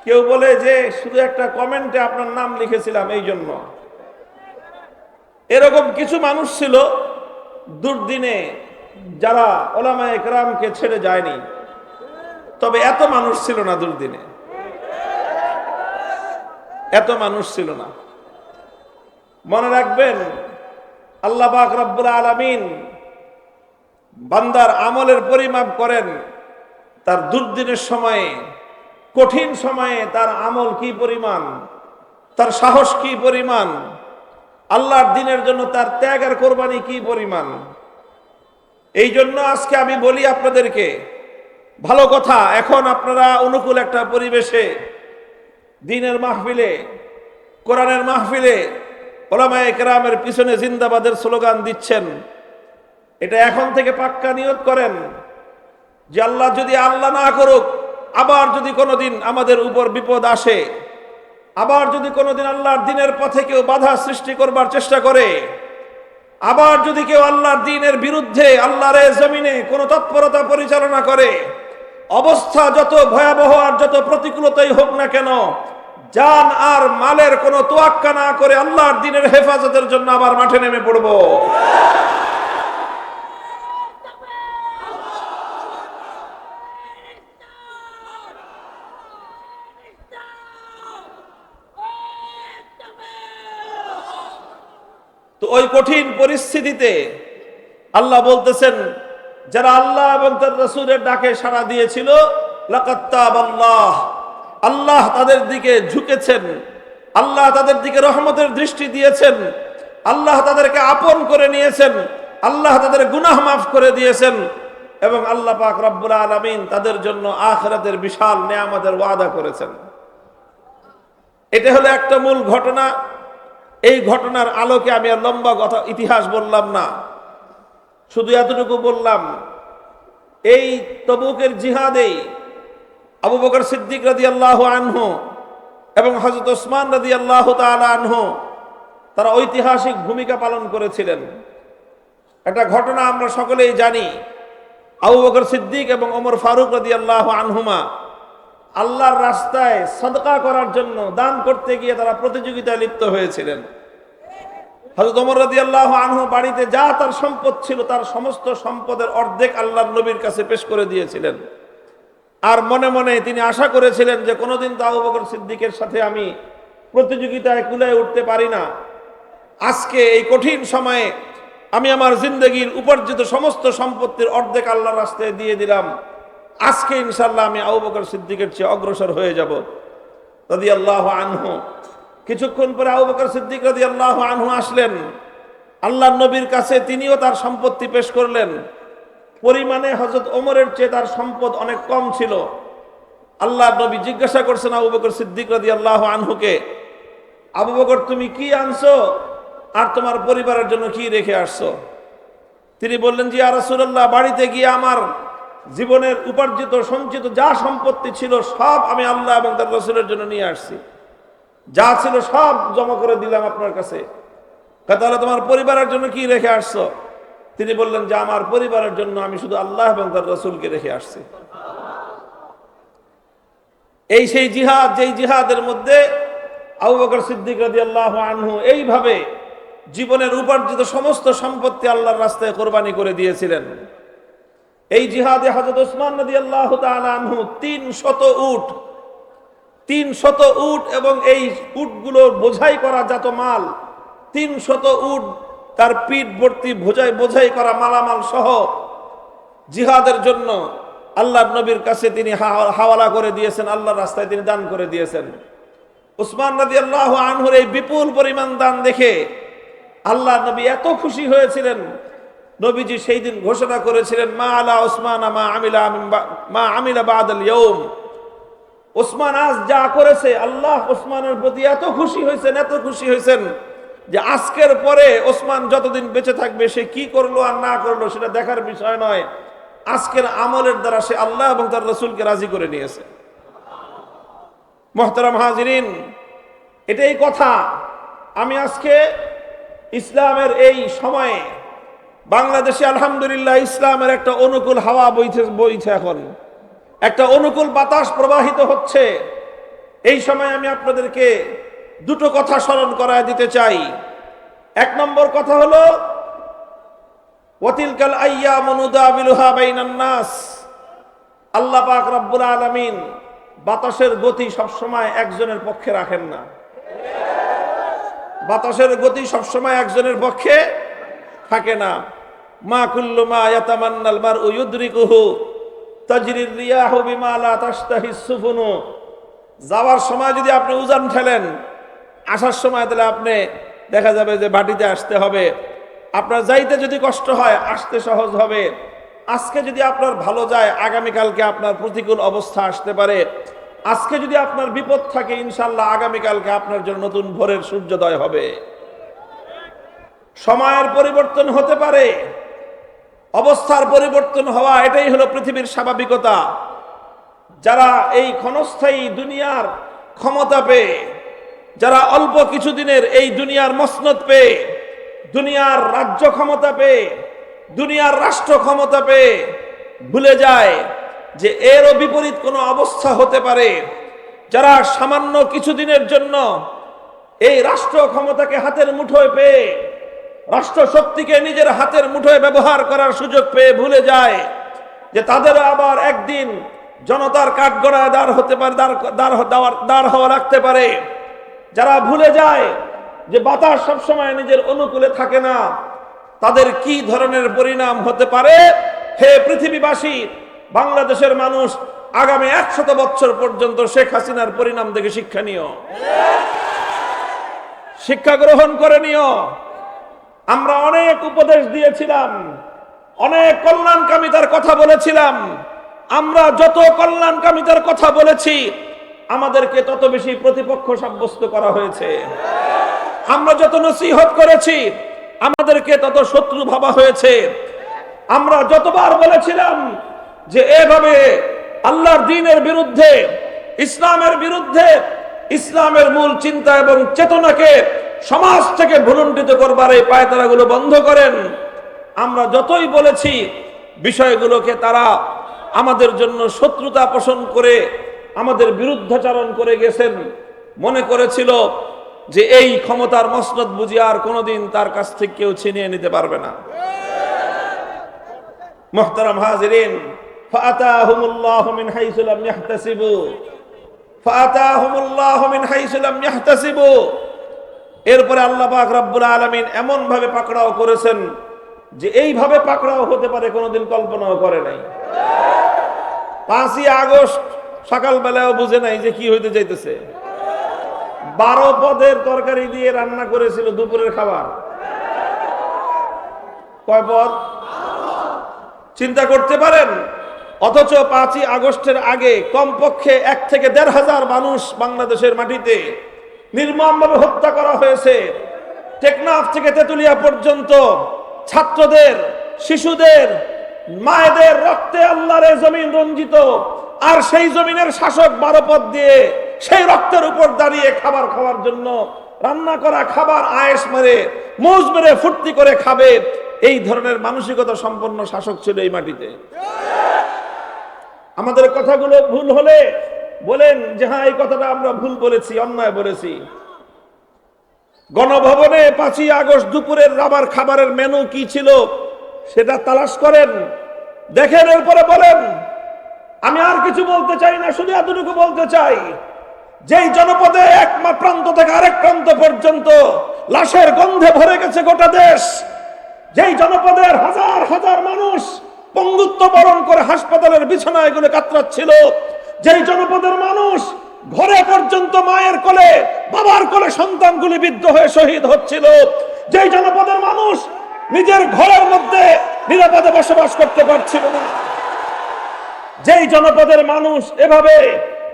কেউ বলে যে শুধু একটা কমেন্টে আপনার নাম লিখেছিলাম এই জন্য। এরকম কিছু মানুষ ছিল দুর্দিনে যারা ওলামায়ে কেরামকে ছেড়ে যায়নি, তবে এত মানুষ ছিল না দুর্দিনে, এত মানুষ ছিল না। মনে রাখবেন, আল্লাহ পাক রব্বুল আলামিন বান্দার আমলের পরিমাপ করেন তার দুর্দিনের সময়ে, কঠিন সময়ে তার আমল কি পরিমাণ, তার সাহস কি পরিমাণ, আল্লাহর দ্বীনের জন্য তার ত্যাগ আর কোরবানি কি পরিমাণ। এই জন্য আজকে আমি বলি আপনাদেরকে, ভালো কথা, এখন আপনারা অনুকূল একটা পরিবেশে দ্বীনের মাহফিলে, কোরআনের মাহফিলে ওলামায়ে কেরামের পিছনে জিন্দাবাদের স্লোগান দিচ্ছেন। এটা এখন থেকে পাক্কা নিয়ত করেন যে আল্লাহ যদি আল্লাহ না করুক, আবার যদি কোনোদিন আমাদের উপর বিপদ আসে, আবার যদি কোনোদিন আল্লাহর দ্বীনের পথে কেউ বাধা সৃষ্টি করবার চেষ্টা করে, আবার যদি কেউ আল্লাহর দ্বীনের বিরুদ্ধে আল্লাহর জমিনে কোনো তৎপরতা পরিচালনা করে, অবস্থা যত ভয়াবহ আর যত প্রতিকূলতাই হোক না কেন, জান আর মালের কোনো তোয়াক্কা না করে আল্লাহর দ্বীনের হেফাজতের জন্য আবার মাঠে নেমে পড়ব। তো ওই কঠিন পরিস্থিতিতে আল্লাহ বলতেছেন, যারা আল্লাহ এবং তার রাসূলের ডাকে সাড়া দিয়েছিল, লাকাদ তাবাল্লাহ, আল্লাহ তাদের দিকে ঝুঁকেছেন, আল্লাহ তাদের দিকে রহমতের দৃষ্টি দিয়েছেন, আল্লাহ তাদেরকে আপন করে নিয়েছেন, আল্লাহ তাদের গুনাহ মাফ করে দিয়েছেন, এবং আল্লাহ পাক রব্বুল আলামিন তাদের জন্য আখিরাতের বিশাল নেয়ামতের ওয়াদা করেছেন। এটা হলো একটা মূল ঘটনা। এই ঘটনার আলোকে আমি আর লম্বা কথা ইতিহাস বললাম না, শুধু এতটুকু বললাম, এই তবুকের জিহাদে আবু বকর সিদ্দিক রাদিয়াল্লাহু আনহু এবং হযরত ওসমান রাদিয়াল্লাহু তাআলা আনহু তারা ঐতিহাসিক ভূমিকা পালন করেছিলেন। একটা ঘটনা আমরা সকলেই জানি, আবু বকর সিদ্দিক এবং ওমর ফারুক রাদিয়াল্লাহু আনহুমা আল্লাহর রাস্তায় সাদকা করার জন্য, দান করতে গিয়ে তারা প্রতিযোগিতায় লিপ্ত হয়েছিলেন। হযরত ওমর রাদিয়াল্লাহু আনহু বাড়িতে যা তার সম্পদ ছিল তার সমস্ত সম্পদের অর্ধেক আল্লাহর নবীর কাছে পেশ করে দিয়েছিলেন। আর মনে মনে তিনি আশা করেছিলেন যে কোনোদিন তো আবু বকর সিদ্দিকের সাথে আমি প্রতিযোগিতায় কুলায় উঠতে পারি না। আজকে এই কঠিন সময়ে আমি আমার জিন্দগির উপার্জিত সমস্ত সম্পত্তির অর্ধেক আল্লাহর রাস্তায় দিয়ে দিলাম। আজকে ইনশাআল্লাহ আমি আবু বকর সিদ্দিকের চেয়ে অগ্রসর হয়ে যাব রাদিয়াল্লাহু আনহু। কিছুক্ষণ পরে আবু বকর সিদ্দিক রাদিয়াল্লাহু আনহু আসলেন আল্লাহর নবীর কাছে। তিনিও তার সম্পত্তি পেশ করলেন। পরিমাণে হযরত ওমরের চেয়ে তার সম্পদ অনেক কম ছিল। আল্লাহর নবী জিজ্ঞাসা করছেন আবু বকর সিদ্দিক রাদিয়াল্লাহু আনহুকে, আবু বকর তুমি কি আনছো আর তোমার পরিবারের জন্য কি রেখে আসছো? তিনি বললেন যে ইয়া রাসূলুল্লাহ, বাড়িতে গিয়ে আমার জীবনের উপার্জিত সঞ্চিত যা সম্পত্তি ছিল সব আমি আল্লাহ এবং তার রাসূলের জন্য নিয়ে আসছি। যা ছিল সব জমা করে দিলাম আপনার কাছে। তাহলে তোমার পরিবারের জন্য কি রেখে আসছো? তিনি বললেন যে আমার পরিবারের জন্য আমি শুধু আল্লাহ এবং তার রাসূলকে রেখে আসছি। এই সেই জিহাদ, যেই জিহাদের মধ্যে আবু বকর সিদ্দিক রাদিয়াল্লাহু আনহু এইভাবে জীবনের উপার্জিত সমস্ত সম্পত্তি আল্লাহর রাস্তায় কোরবানি করে দিয়েছিলেন। এই জিহাদে হযরত ওসমান রাদিয়াল্লাহু তাআলা আনহু 300 উট এবং এই উটগুলো বোঝাই করা যত মাল, 300 উট তার পিঠ ভর্তি বোঝাই করা মালামাল সহ জিহাদের জন্য আল্লাহর নবীর কাছে তিনি হাওয়ালা করে দিয়েছেন, আল্লাহর রাস্তায় তিনি দান করে দিয়েছেন। ওসমান রাদিয়াল্লাহু আনহুর এই বিপুল পরিমাণ দান দেখে আল্লাহর নবী এত খুশি হয়েছিলেন, নবীজি সেই দিন ঘোষণা করেছিলেন মা আলা ওসমান মা আমিলা বাদাল ইয়াউম। ওসমান আজ যা করেছে, আল্লাহ ওসমানের প্রতি এত খুশি হয়েছেন যে আজকের পরে ওসমান যতদিন বেঁচে থাকবে সে কি করলো আর না করলো সেটা দেখার বিষয় নয়। আজকের আমলের দ্বারা সে আল্লাহ এবং তার রাসূলকে রাজি করে নিয়েছে। মুহতারাম হাজিরিন, এটাই কথা। আমি আজকে ইসলামের এই সময়ে বাংলাদেশে আলহামদুলিল্লাহ ইসলামের একটা অনুকূল হাওয়া বইছে, এখন একটা অনুকূল বাতাস প্রবাহিত হচ্ছে। এই সময় আমি আপনাদেরকে দুটো কথা স্মরণ করায় দিতে চাই। এক নম্বর কথা হলো ওয়াতিলকাল আইয়ামু নুদাবিলুহা বাইনান নাস। আল্লাহ পাক রব্বুল আলামিন বাতাসের গতি সবসময় একজনের পক্ষে রাখেন না। বাতাসের গতি সবসময় একজনের পক্ষে থাকে না। মা কুল্লু মা ইয়াতামান্নাল মারউ ইউদরিকুহু তাজরির রিয়াহু বিমা লা তাশতাহিস সুফুনু। যাওয়ার সময় যদি আপনি উজান ঠেলেন, আসার সময় তাহলে আপনি দেখা যাবে যে বাটিতে আসতে হবে। আপনার যাইতে যদি কষ্ট হয়, আসতে সহজ হবে। আজকে যদি আপনার ভালো যায়, আগামীকালকে আপনার প্রতিকূল অবস্থা আসতে পারে। আজকে যদি আপনার বিপদ থাকে, ইনশাআল্লাহ আগামীকালকে আপনার জন্য নতুন ভোরের সূর্যোদয় হবে। সময়ের পরিবর্তন হতে পারে, অবস্থার পরিবর্তন হওয়া এটাই হলো পৃথিবীর স্বাভাবিকতা। যারা এই ক্ষণস্থায়ী দুনিয়ার ক্ষমতা পেয়ে, যারা অল্প কিছুদিনের এই দুনিয়ার মসনদ পেয়ে, দুনিয়ার রাজ্য ক্ষমতা পেয়ে, দুনিয়ার রাষ্ট্র ক্ষমতা পেয়ে ভুলে যায় যে এরও বিপরীত কোনো অবস্থা হতে পারে। যারা সামান্য কিছুদিনের জন্য এই রাষ্ট্র ক্ষমতাকে হাতের মুঠোয় পেয়ে, রাষ্ট্র শক্তিকে নিজের হাতের মুঠোয় ব্যবহার করার সুযোগ পেয়ে ভুলে যায় যে তাদের আবার একদিন জনতার কাঠগড়ায় দাঁড় হতে পারে, দাঁড় হওয়া লাগতে পারে। যারা ভুলে যায় যে বাতাস সবসময় নিজের অনুকূলে থাকে না, তাদের কি ধরনের পরিণাম হতে পারে। হে পৃথিবীবাসী, বাংলাদেশের মানুষ আগামী 100 বছর পর্যন্ত শেখ হাসিনার পরিণাম দেখে শিক্ষা নিও, শিক্ষা গ্রহণ করে নিও। আমরা অনেক উপদেশ দিয়েছিলাম, অনেক কল্যাণকামিতার কথা বলেছিলাম। আমরা যত কল্যাণকামিতার কথা বলেছি, আমাদেরকে তত বেশি প্রতিপক্ষ সাব্যস্ত করা হয়েছে। আমরা যত নসিহত করেছি, আমাদেরকে তত শত্রু ভাবা হয়েছে। আমরা যতবার বলেছিলাম যে এভাবে আল্লাহর দ্বীনের বিরুদ্ধে, ইসলামের বিরুদ্ধে, ইসলামের মূল চিন্তা এবং চেতনাকে সমাজ থেকে ভুলুণ্ঠিত করবার এই পায়তারাগুলো বন্ধ করেন, আমরা যতই বলেছি বিষয়গুলোকে তারা আমাদের জন্য শত্রুতা পোষণ করে আমাদের বিরুদ্ধাচরণ করে গেছেন। মনে করেছিল যে এই ক্ষমতার মসনদ বুঝি আর কোনোদিন তার কাছ থেকে কেউ ছিনিয়ে নিতে পারবে না। মুহতারাম হাজিরিন, ফাআতাহুমুল্লাহু মিন হাইসু লাম ইয়াহতাসিবু ফাতাহুমুল্লাহু মিন হাইসু লাম ইয়াহতাসিবু। এরপরে আল্লাহ পাক রব্বুল আলামিন এমন ভাবে পাকড়াও করেছেন যে এইভাবে পাকড়াও হতে পারে কোনোদিন কল্পনাও করে নাই। 5ই আগস্ট সকালবেলাও বুঝে নাই যে কি হইতে যাইতেছে। 12 পদের তরকারি দিয়ে রান্না করেছিল দুপুরের খাবার। কয় পদ? চিন্তা করতে পারেন। অথচ 5ই আগস্টের আগে কমপক্ষে 1 থেকে 1,500 মানুষ বাংলাদেশের মাটিতে নির্মমভাবে হত্যা করা হয়েছে। টেকনাফ থেকে তেতুলিয়া পর্যন্ত ছাত্রদের, শিশুদের, মায়েদের রক্তে আল্লাহর জমিন রঞ্জিত। আর সেই জমিনের শাসক 12 পদ দিয়ে সেই রক্তের উপর দাঁড়িয়ে খাবার খাওয়ার জন্য রান্না করা খাবার আয়েশ মেরে, মৌজ মেরে, ফুর্তি করে খাবে, এই ধরনের মানসিকতা সম্পন্ন শাসক ছিল এই মাটিতে। আমাদের কথাগুলো ভুল হলে বলেন যে হ্যাঁ এই কথাটা আমরা ভুল বলেছি, অন্যায় বলেছি। গণভবনে 5ই আগস্ট দুপুরের রাবার খাবারের মেনু কি ছিল সেটা তালাশ করেন, দেখেন, এরপরে বলেন। আমি আর কিছু বলতে চাই না, শুধু এতটুকু বলতে চাই, যেই জনপদে এক প্রান্ত থেকে আরেক প্রান্ত পর্যন্ত লাশের গন্ধে ভরে গেছে গোটা দেশ, যেই জনপদের হাজার হাজার মানুষ পঙ্গুত্ব বরণ করে হাসপাতালের বিছানায় গুলো কাতরাচ্ছিল, যেই জনপদের মানুষ ঘরে পর্যন্ত মায়ের কোলে, বাবার কোলে সন্তানগুলি বিদ্ধ হয়ে শহীদ হচ্ছিল, যেই জনপদের মানুষ নিজের ঘরের মধ্যে নিরাপদে বসবাস করতে পারছিল না, যেই জনপদের মানুষ এভাবে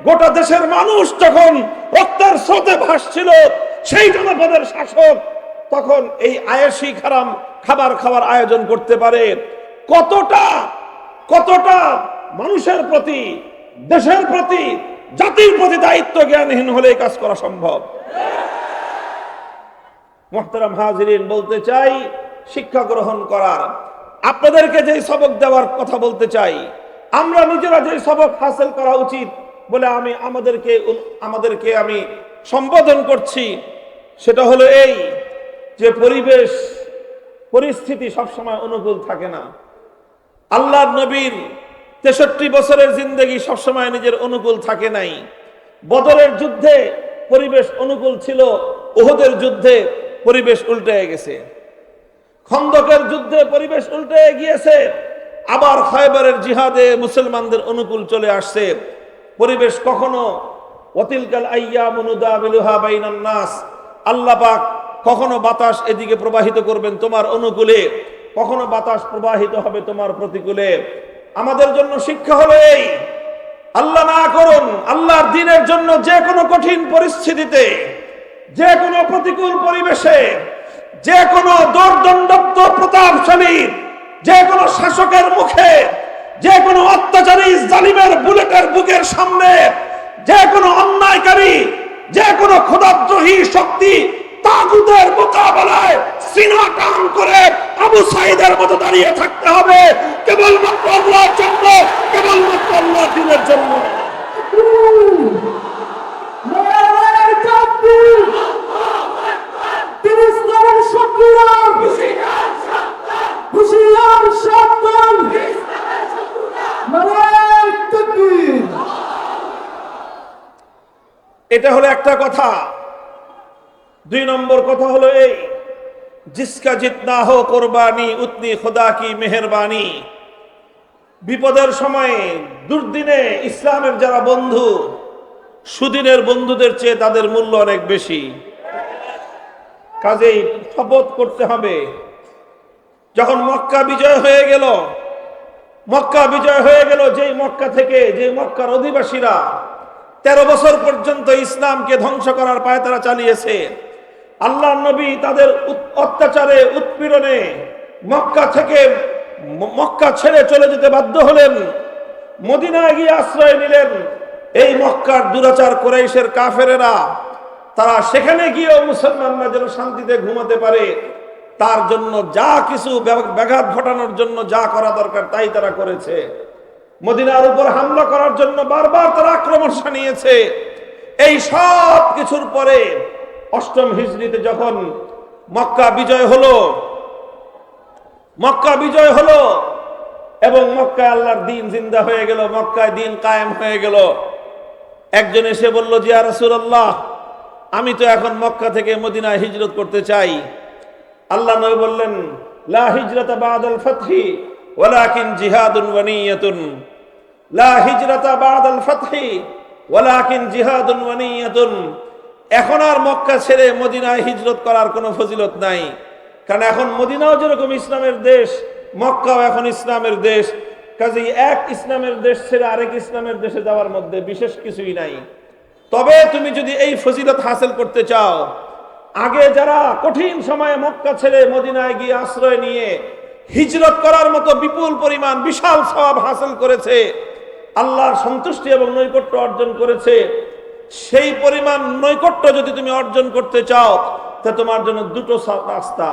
গোটা দেশের মানুষ যখন রক্তের স্রোতে ভাসছিল, সেই জনপদের শাসক তখন এই আয়েশি খাবার খাওয়ার আয়োজন করতে পারে। কতটা মানুষের প্রতি, দেশের প্রতি, জাতির প্রতি দায়িত্ব জ্ঞানহীন হলে এই কাজ করা সম্ভব। মুহতারাম হাজিরিন, বলতে চাই শিক্ষা গ্রহণ করার, আপনাদেরকে যে সবক দেওয়ার কথা বলতে চাই, আমরা নিজেরা যে সবক হাসিল করা উচিত বলে আমি আমাদেরকে আমি সম্বোধন করছি, সেটা হলো এই যে পরিস্থিতি সবসময় অনুকূল থাকে না। আল্লাহর নবীর 63 বছরের জিন্দেগি সবসময় নিজের অনুকূল থাকে নাই। বদরের যুদ্ধে পরিবেশ অনুকূল ছিল, উহুদের যুদ্ধে পরিবেশ উল্টে গেছে, খন্দকের যুদ্ধে পরিবেশ উল্টে গিয়েছে, আবার খয়বরের জিহাদে মুসলমানদের অনুকূল চলে আসছে পরিবেশ। কখনো ওয়াতিলকাল আইয়ামু নুদাবিলুহা বাইনান নাস, আল্লাহ পাক কখনো বাতাস এদিকে প্রবাহিত করবেন তোমার অনুকূলে, কখনো বাতাস প্রবাহিত হবে তোমার প্রতিকূলে। আমাদের জন্য শিক্ষা হলো এই, আল্লাহ না করুন, আল্লাহর দ্বীনের জন্য যে কোনো কঠিন পরিস্থিতিতে, যে কোনো প্রতিকূল পরিবেশে, যে কোনো দৌর্দণ্ডপ্ত প্রতাপশালী যে কোনো শাসকের মুখে, যে কোনো অত্যাচারী জালিমের বুলেটের বুকের সামনে, যে কোনো অন্যায়কারী, যে কোনো খোদাদ্রোহী শক্তি তাগুতের মোকাবেলায় সিনা টান করে আবু সাঈদের মতো দাঁড়িয়ে থাকতে হবে, কেবলমাত্র আল্লাহর জন্য, কেবলমাত্র আল্লাহর দ্বীনের জন্য। এটা হলো একটা কথা। 2 নম্বর কথা হলো এই, জিসকা জিতনা হো কুরবানি উতনি খুদা কি মেহেরবানি। বিপদের সময়ে, দুর্দিনে ইসলামের যারা বন্ধু, সুদিনের বন্ধুদের চেয়ে তাদের মূল্য অনেক বেশি। কাজেই শপথ করতে হবে, যখন মক্কা বিজয় হয়ে গেল, যেই মক্কা থেকে, যে মক্কার অধিবাসীরা 13 বছর পর্যন্ত ইসলামকে ধ্বংস করার পায়তারা চালিয়েছে, আল্লাহর নবী তাদের অত্যাচারে, উৎপীড়নে মক্কা ছেড়ে চলে যেতে বাধ্য হলেন, মদিনায় গিয়ে আশ্রয় নিলেন। এই মক্কার দুরাচার কুরাইশের কাফেরেরা, তারা সেখানে গিয়েও মুসলমানরা যেন শান্তিতে ঘুমাতে পারে, তার জন্য যা কিছু ব্যাঘাত ঘটানোর জন্য যা করা দরকার তাই তারা করেছে। মদিনার উপর হামলা করার জন্য বারবার তারা আক্রমণ শানিয়েছে। এই সব কিছুর পরে 8ম হিজরিতে যখন মক্কা বিজয় হলো এবং মক্কায় আল্লাহর দ্বীন জিন্দা হয়ে গেল, মক্কায় দ্বীন কায়েম হয়ে গেল, একজন এসে বলল, যে ইয়া রাসূলুল্লাহ, আমি তো এখন মক্কা থেকে মদিনায় হিজরত করতে চাই। আল্লাহ নবী বললেন, লা হিজরাতা বাদাল ফাতহি ওয়ালাকিন জিহাদুন ওয়া নিয়াতুন। লা হিজরাতা বাদাল ফাতহি ওয়ালাকিন জিহাদুন ওয়া নিয়াতুন। এখন আর মক্কা ছেড়ে মদিনায় হিজরত করার কোনো ফজিলত নাই, কারণ এখন মদিনাও যেরকম ইসলামের দেশ, মক্কাও এখন ইসলামের দেশ। কাজেই এক ইসলামের দেশ ছেড়ে আরেক ইসলামের দেশে যাওয়ার মধ্যে বিশেষ কিছুই নাই। তবে তুমি যদি এই ফজিলত হাসিল করতে চাও, আগে যারা কঠিন সময়ে মক্কা ছেড়ে মদিনায় গিয়ে আশ্রয় নিয়ে হিজরত করার মতো বিপুল পরিমাণ বিশাল সওয়াব হাসিল করেছে, আল্লাহর সন্তুষ্টি এবং নৈকট্য অর্জন করেছে, সেই পরিমাণ নৈকট্য যদি তুমি অর্জন করতে চাও, তা তোমার জন্য দুটো রাস্তা,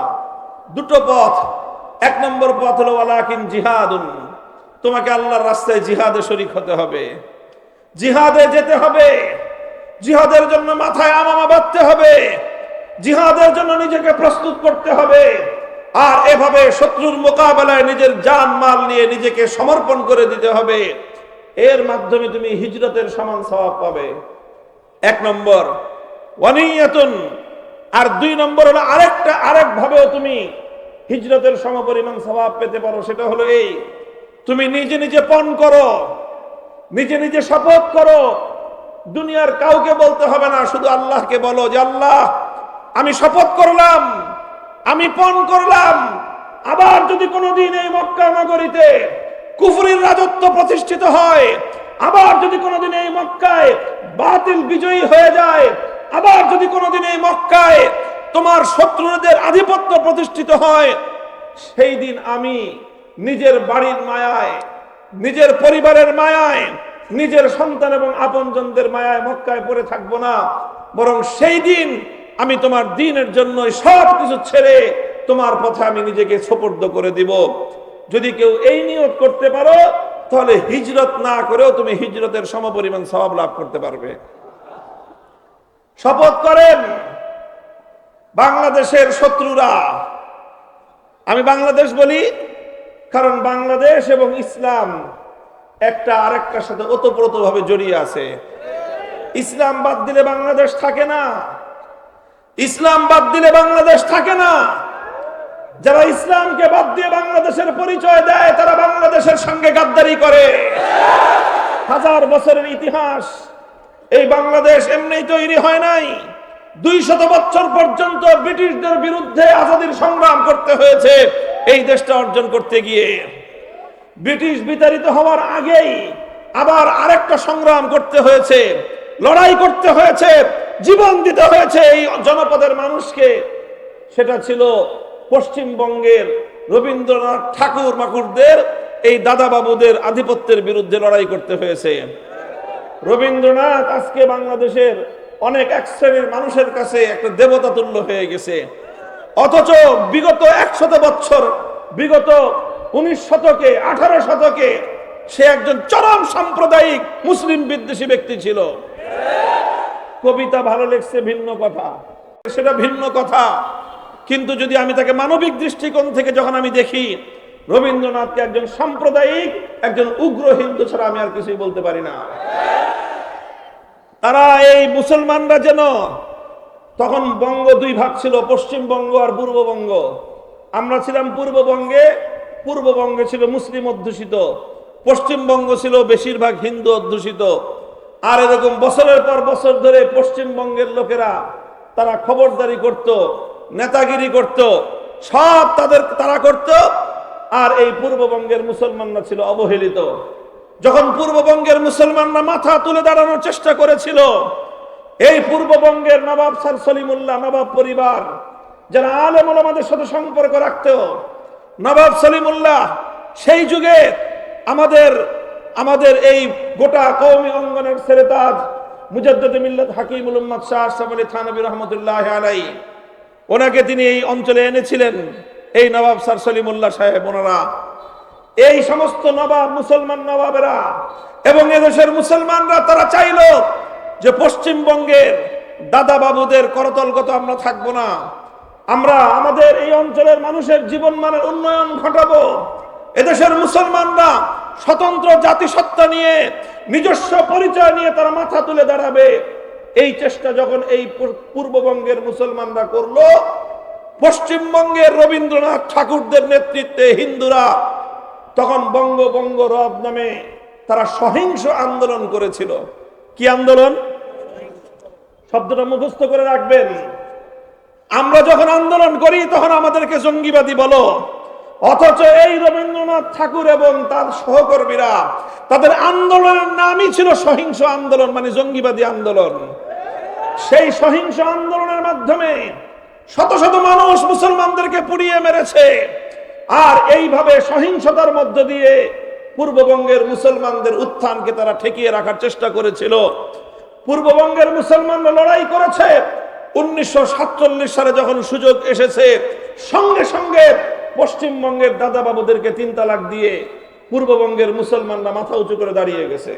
দুটো পথ। এক নম্বর পথ হলো ওয়ালাকিন জিহাদুন, তোমাকে আল্লাহর রাস্তায় জিহাদে শরীক হতে হবে, জিহাদে যেতে হবে, জিহাদের জন্য মাথায় আমামা বাঁধতে হবে, জিহাদের জন্য নিজেকে প্রস্তুত করতে হবে। আর এভাবে শত্রুর মোকাবেলায় নিজের জান মাল নিয়ে নিজেকে সমর্পণ করে দিতে হবে। এর মাধ্যমে তুমি হিজরতের সমান সওয়াব পাবে। এক নম্বর ওয়ানিয়াতুন। আর দুই নম্বর হলো আরেক ভাবেও তুমি হিজরতের সমপরিমাণ সওয়াব পেতে পারো। সেটা হলো এই, তুমি নিজে নিজে পণ করো, নিজে নিজে শপথ করো, দুনিয়ার কাউকে বলতে হবে না, শুধু আল্লাহকে বলো যে আল্লাহ, আমি শপথ করলাম, আমি পণ করলাম, আবার যদি কোনোদিন এই মক্কা নগরীতে কুফরির রাজত্ব প্রতিষ্ঠিত হয়, আবার যদি কোনোদিন এই মক্কায় বাতিল বিজয়ী হয়ে যায়, আবার যদি কোনোদিন এই মক্কায় তোমার শত্রুদের আধিপত্য প্রতিষ্ঠিত হয়, সেই দিন আমি নিজের বাড়ির মায়ায়, নিজের পরিবারের মায়ায়, নিজের সন্তান এবং আপনজনদের মায়ায় মক্কায় পড়ে থাকবো না, বরং সেই দিন আমি তোমার দ্বীনের জন্য সব কিছু ছেড়ে তোমার পথে আমি নিজেকে সোপর্দ করে দিব। যদি কেউ এই নিয়ত করতে পারো, তাহলে হিজরত না করেও তুমি হিজরতের সমপরিমাণ সওয়াব লাভ করতে পারবে। শপথ করেন বাংলাদেশের শত্রুরা, আমি বাংলাদেশ বলি কারণ বাংলাদেশ এবং ইসলাম একটা আরেকটার সাথে ওতপ্রোতভাবে জড়িয়ে আছে। ইসলাম বাদ দিলে বাংলাদেশ থাকে না, ইসলাম বাদ দিলে বাংলাদেশ থাকে না। যারা ইসলামকে বাদ দিয়ে বাংলাদেশের পরিচয় দেয়, তারা বাংলাদেশের সঙ্গে গাদ্দারি করে। হাজার বছরের ইতিহাস, এই বাংলাদেশ এমনি তৈরি হয় নাই। 200 বছর পর্যন্ত ব্রিটিশদের বিরুদ্ধে আজাদির সংগ্রাম করতে হয়েছে এই দেশটা অর্জন করতে গিয়ে। ব্রিটিশ বিতাড়িত হওয়ার আগেই আবার আরেকটা সংগ্রাম করতে হয়েছে, লড়াই করতে হয়েছে, জীবন দিতে হয়েছে এই জনপদের মানুষকে। সেটা ছিল পশ্চিমবঙ্গের রবীন্দ্রনাথ ঠাকুর মাকুরদের, এই দাদা বাবুদের আধিপত্যের বিরুদ্ধে লড়াই করতে হয়েছে। রবীন্দ্রনাথ আজকে বাংলাদেশের অনেক এক শ্রেণীর মানুষের কাছে একটা দেবতা তুল্য হয়ে গেছে, অথচ বিগত 100 বছর, বিগত 19 শতকে, 18 শতকে সে একজন চরম সাম্প্রদায়িক মুসলিম বিদ্বেষী ব্যক্তি ছিল। কবিতা ভালো লেখছে ভিন্ন কথা, সেটা ভিন্ন কথা, কিন্তু যদি আমি তাকে মানবিক দৃষ্টিকোণ থেকে যখন আমি দেখি, রবীন্দ্রনাথকে একজন সাম্প্রদায়িক, একজন উগ্র হিন্দু ছাড়া আমি আর কিছুই বলতে পারি না। তারা এই মুসলমানরা যেন, তখন বঙ্গ 2 ভাগ ছিল, পশ্চিমবঙ্গ আর পূর্ববঙ্গ। আমরা ছিলাম পূর্ববঙ্গে, পূর্ববঙ্গে ছিল মুসলিম অধ্যুষিত, পশ্চিমবঙ্গ ছিল বেশিরভাগ হিন্দু অধ্যুষিত। আর এরকম বছরের পর বছর ধরে পশ্চিমবঙ্গের লোকেরা তারা খবরদারি করত, নেতাগিরি করত, সব তারা করত। আর এই পূর্ববঙ্গের মুসলমানরা ছিল অবহেলিত। যখন পূর্ববঙ্গের মুসলমানরা মাথা তুলে দাঁড়ানোর চেষ্টা করেছিল, এই পূর্ববঙ্গের নবাব স্যার সলিমুল্লাহ, নবাব পরিবার যারা আলেম ওলামাদের সাথে সম্পর্ক রাখত, নবাব সলিমুল্লাহ সেই যুগে আমাদের এই গোটা কওমি অঙ্গনের সেরেতাজ মুজাদ্দিদ মিল্লাত হাকিমুল উম্মাত শাহ আশরাফ আলী থানভী রাহমাতুল্লাহ আলাইহি, ওনাকে তিনি এই অঞ্চলে এনেছিলেন। এই নবাব স্যার সলিমুল্লাহ সাহেব, ওনারা এই সমস্ত নবাব, মুসলমান নবাবেরা এবং এদেশের মুসলমানরা তারা চাইল যে পশ্চিমবঙ্গের দাদা বাবুদের করতলগত আমরা থাকবো না, আমরা আমাদের এই অঞ্চলের মানুষের জীবনমানের উন্নয়ন ঘটাবো। এদেশের মুসলমানরা স্বতন্ত্র জাতিসত্তা নিয়ে নিজস্ব পরিচয় নিয়ে তারা মাথা তুলে দাঁড়াবে, এই চেষ্টা যখন এই পূর্ববঙ্গের মুসলমানরা করলো, পশ্চিমবঙ্গের রবীন্দ্রনাথ ঠাকুরদের নেতৃত্বে হিন্দুরা তখন বঙ্গ রব নামে তারা সহিংস আন্দোলন করেছিল। কি আন্দোলন? শব্দটা মুখস্থ করে রাখবেন। আমরা যখন আন্দোলন করি তখন আমাদেরকে জঙ্গিবাদী বলো, অথচ এই রবীন্দ্রনাথ ঠাকুর এবং তার সহকর্মীরা তাদের আন্দোলনের নামই ছিল সহিংস আন্দোলন, মানে জঙ্গিবাদী আন্দোলন। সেই সহিংস আন্দোলনের মাধ্যমে শত শত মানুষ মুসলমানদেরকে পুড়িয়ে মেরেছে। আর এইভাবে সহিংসতার মধ্য দিয়ে পূর্ববঙ্গের মুসলমানদের উত্থানকে তারা ঠেকিয়ে রাখার চেষ্টা করেছিল। পূর্ববঙ্গের মুসলমানরা লড়াই করেছে। 1947 সালে যখন সুযোগ এসেছে, সঙ্গে সঙ্গে পশ্চিমবঙ্গের দাদা বাবুদেরকে 3 তালাক দিয়ে পূর্ববঙ্গের মুসলমানরা মাথা উঁচু করে দাঁড়িয়ে গেছে।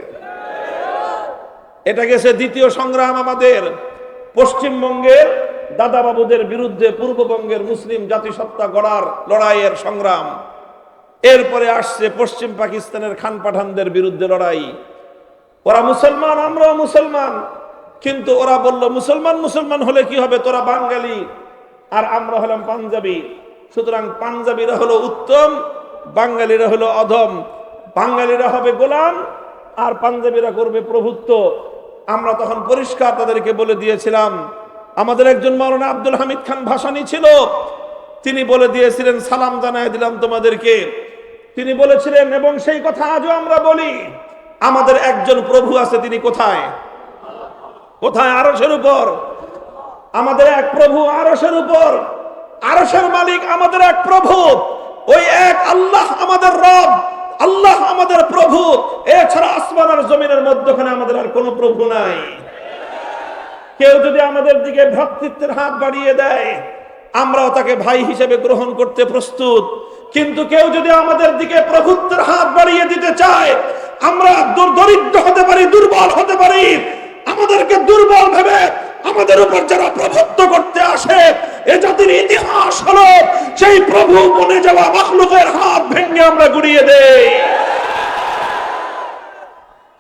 এটা গেছে দ্বিতীয় সংগ্রাম আমাদের, পশ্চিমবঙ্গের দাদা বাবুদের বিরুদ্ধে পূর্ববঙ্গের মুসলিম জাতিসত্তা গড়ার লড়াইয়ের সংগ্রাম। এরপরে আসছে পশ্চিম পাকিস্তানের খান পাঠানদের বিরুদ্ধে লড়াই। ওরা মুসলমান, আমরাও মুসলমান, কিন্তু ওরা বলল মুসলমান হলে কি হবে, তোরা বাঙালি আর আমরা হলাম পাঞ্জাবি, সুতরাং পাঞ্জাবিরা হলো উত্তম, বাঙালিরা হলো অধম। বাঙালিরা হবে গোলাম আর পাঞ্জাবিরা করবে প্রভুত্ব। আমরা তখন পরিষ্কার তাদেরকে বলে দিয়েছিলাম। আমাদের একজন মাওলানা আব্দুল হামিদ খান ভাসানী ছিল, তিনি বলে দিয়েছিলেন, সালাম জানায় দিলাম তোমাদেরকে। তিনি বলেছিলেন, এবং সেই কথা আজও আমরা বলি, আমাদের একজন প্রভু আছে, তিনি কোথায়? আরশের উপর। আমাদের এক প্রভু আরশের উপর, আরশের মালিক আমাদের এক প্রভু, ওই এক আল্লাহ আমাদের রব, আল্লাহ আমাদের প্রভু। এছাড়া আসমান আর জমিনের মধ্যখানে আমাদের আর কোনো প্রভু নাই। কেউ যদি আমাদের দিকে ভ্রাতৃত্বের হাত বাড়িয়ে দেয়, আমরাও তাকে ভাই হিসেবে গ্রহণ করতে প্রস্তুত। কিন্তু কেউ যদি আমাদের দিকে প্রভুত্বের হাত বাড়িয়ে দিতে চায়, আমরা দরিদ্র হতে পারি, দুর্বল হতে পারি, আমাদেরকে দুর্বল ভেবে আমাদের উপর যারা প্রভুত্ব করতে আসে, এ জাতির ইতিহাস হলো সেই প্রভু বনে যাওয়া মাখলুকের হাত ভেঙে আমরা গুড়িয়ে দেই।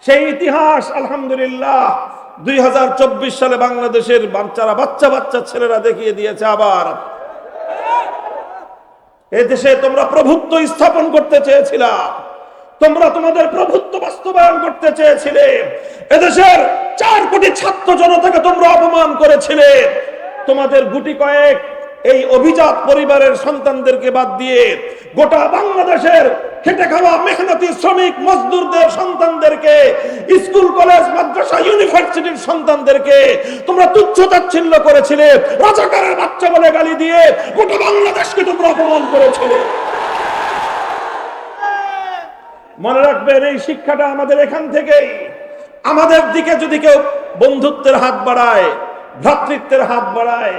সেই ইতিহাস আলহামদুলিল্লাহ 2024 সালে বাংলাদেশের বাচ্চা ছেলেরা দেখিয়ে দিয়েছে। আবার এদেশে তোমরা প্রভুত্ব স্থাপন করতে চেয়েছিলা, তোমরা তোমাদের প্রভুত্ব বাস্তবায়ন করতে চেয়েছিলে, এদেশের 4 কোটি ছাত্র জনতাকে তোমরা অপমান করেছিলে। তোমাদের গুটি কয়েক এই অভিজাত পরিবারের সন্তানদেরকে বাদ দিয়ে গোটা বাংলাদেশের খেটে খাওয়া মেহনতি শ্রমিক মজদুরদের সন্তানদেরকে, স্কুল কলেজ মাদ্রাসা ইউনিভার্সিটির সন্তানদেরকে তোমরা তুচ্ছ তাচ্ছিল্য করেছিলে, রাজাকারের বাচ্চা বলে গালি দিয়ে গোটা বাংলাদেশকে তোমরা অপমান করেছিলে। মনে রাখবেন, এই শিক্ষাটা আমাদের এখান থেকেই। আমাদের দিকে যদি কেউ বন্ধুত্বের হাত বাড়ায়, ভ্রাতৃত্বের হাত বাড়ায়,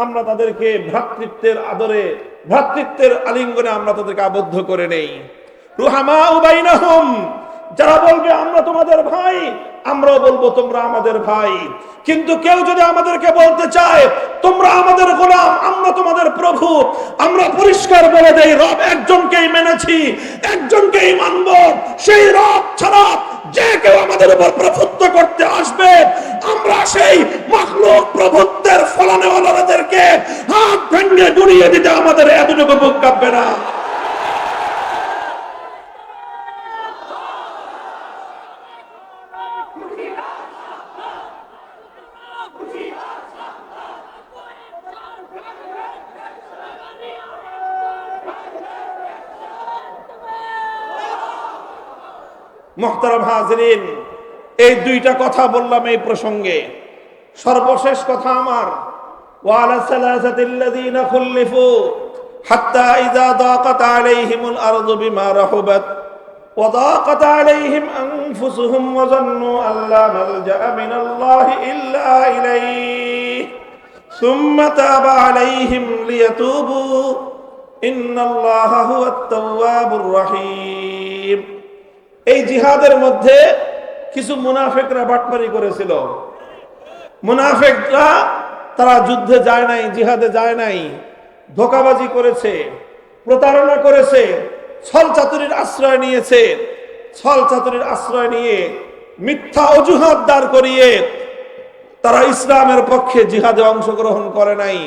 আমরা তাদেরকে ভ্রাতৃত্বের আদরে, ভ্রাতৃত্বের আলিঙ্গনে আমরা তাদেরকে আবদ্ধ করে নেই। রুহামাউ বাইনাহুম, যারা বলবে আমরা তোমাদের ভাই, আমরাও বলবো তোমরা আমাদের ভাই। কিন্তু কেউ যদি আমাদেরকে বলতে চায় তোমরা আমাদের গোলাম, আমরা তোমাদের প্রভু, আমরা পরিষ্কার বলে দেই, রব একজনকেই মেনেছি, একজনকেই মানব। সেই রব ছাড়া যে কেউ আমাদের উপর প্রভুত্ব করতে আসবে, আমরা সেই মাখলুক প্রভুত্বের ফলানেওয়ালাদেরকে হাত ভেঙে গুড়িয়ে দিতে আমাদের এতটুকু বুক কাঁপবে না। মুহতারাম হাজিরিন, এই 2টা কথা বললাম এই প্রসঙ্গে। সর্বশেষ কথা আমার, ওয়ালা সালাসাতিল্লাযীনা খুল্লিফু হাত্তা ইযা দাকাত আলাইহিমুল আরদু বিমা রাহুবাত ওয়া দাকাত আলাইহিম আনফুসুহুম ওয়া যান্নু আল্লা মালজাআ মিনাল্লাহি ইল্লা ইলাইহি সুম্মা তাবা আলাইহিম লিয়াতুবু ইন্নাল্লাহা হুয়াত তাওয়াবুর রহিম। এই জিহাদের মধ্যে কিছু মুনাফিকরা বাটপারি করেছিল। মুনাফিকরা তারা যুদ্ধে যায় নাই, জিহাদে যায় নাই, ধোঁকাবাজি করেছে, প্রতারণা করেছে, ছল চাতুরির আশ্রয় নিয়েছে। ছল চাতুরির আশ্রয় নিয়ে মিথ্যা অজুহাত দাঁড় করিয়ে তারা ইসলামের পক্ষে জিহাদে অংশগ্রহণ করে নাই।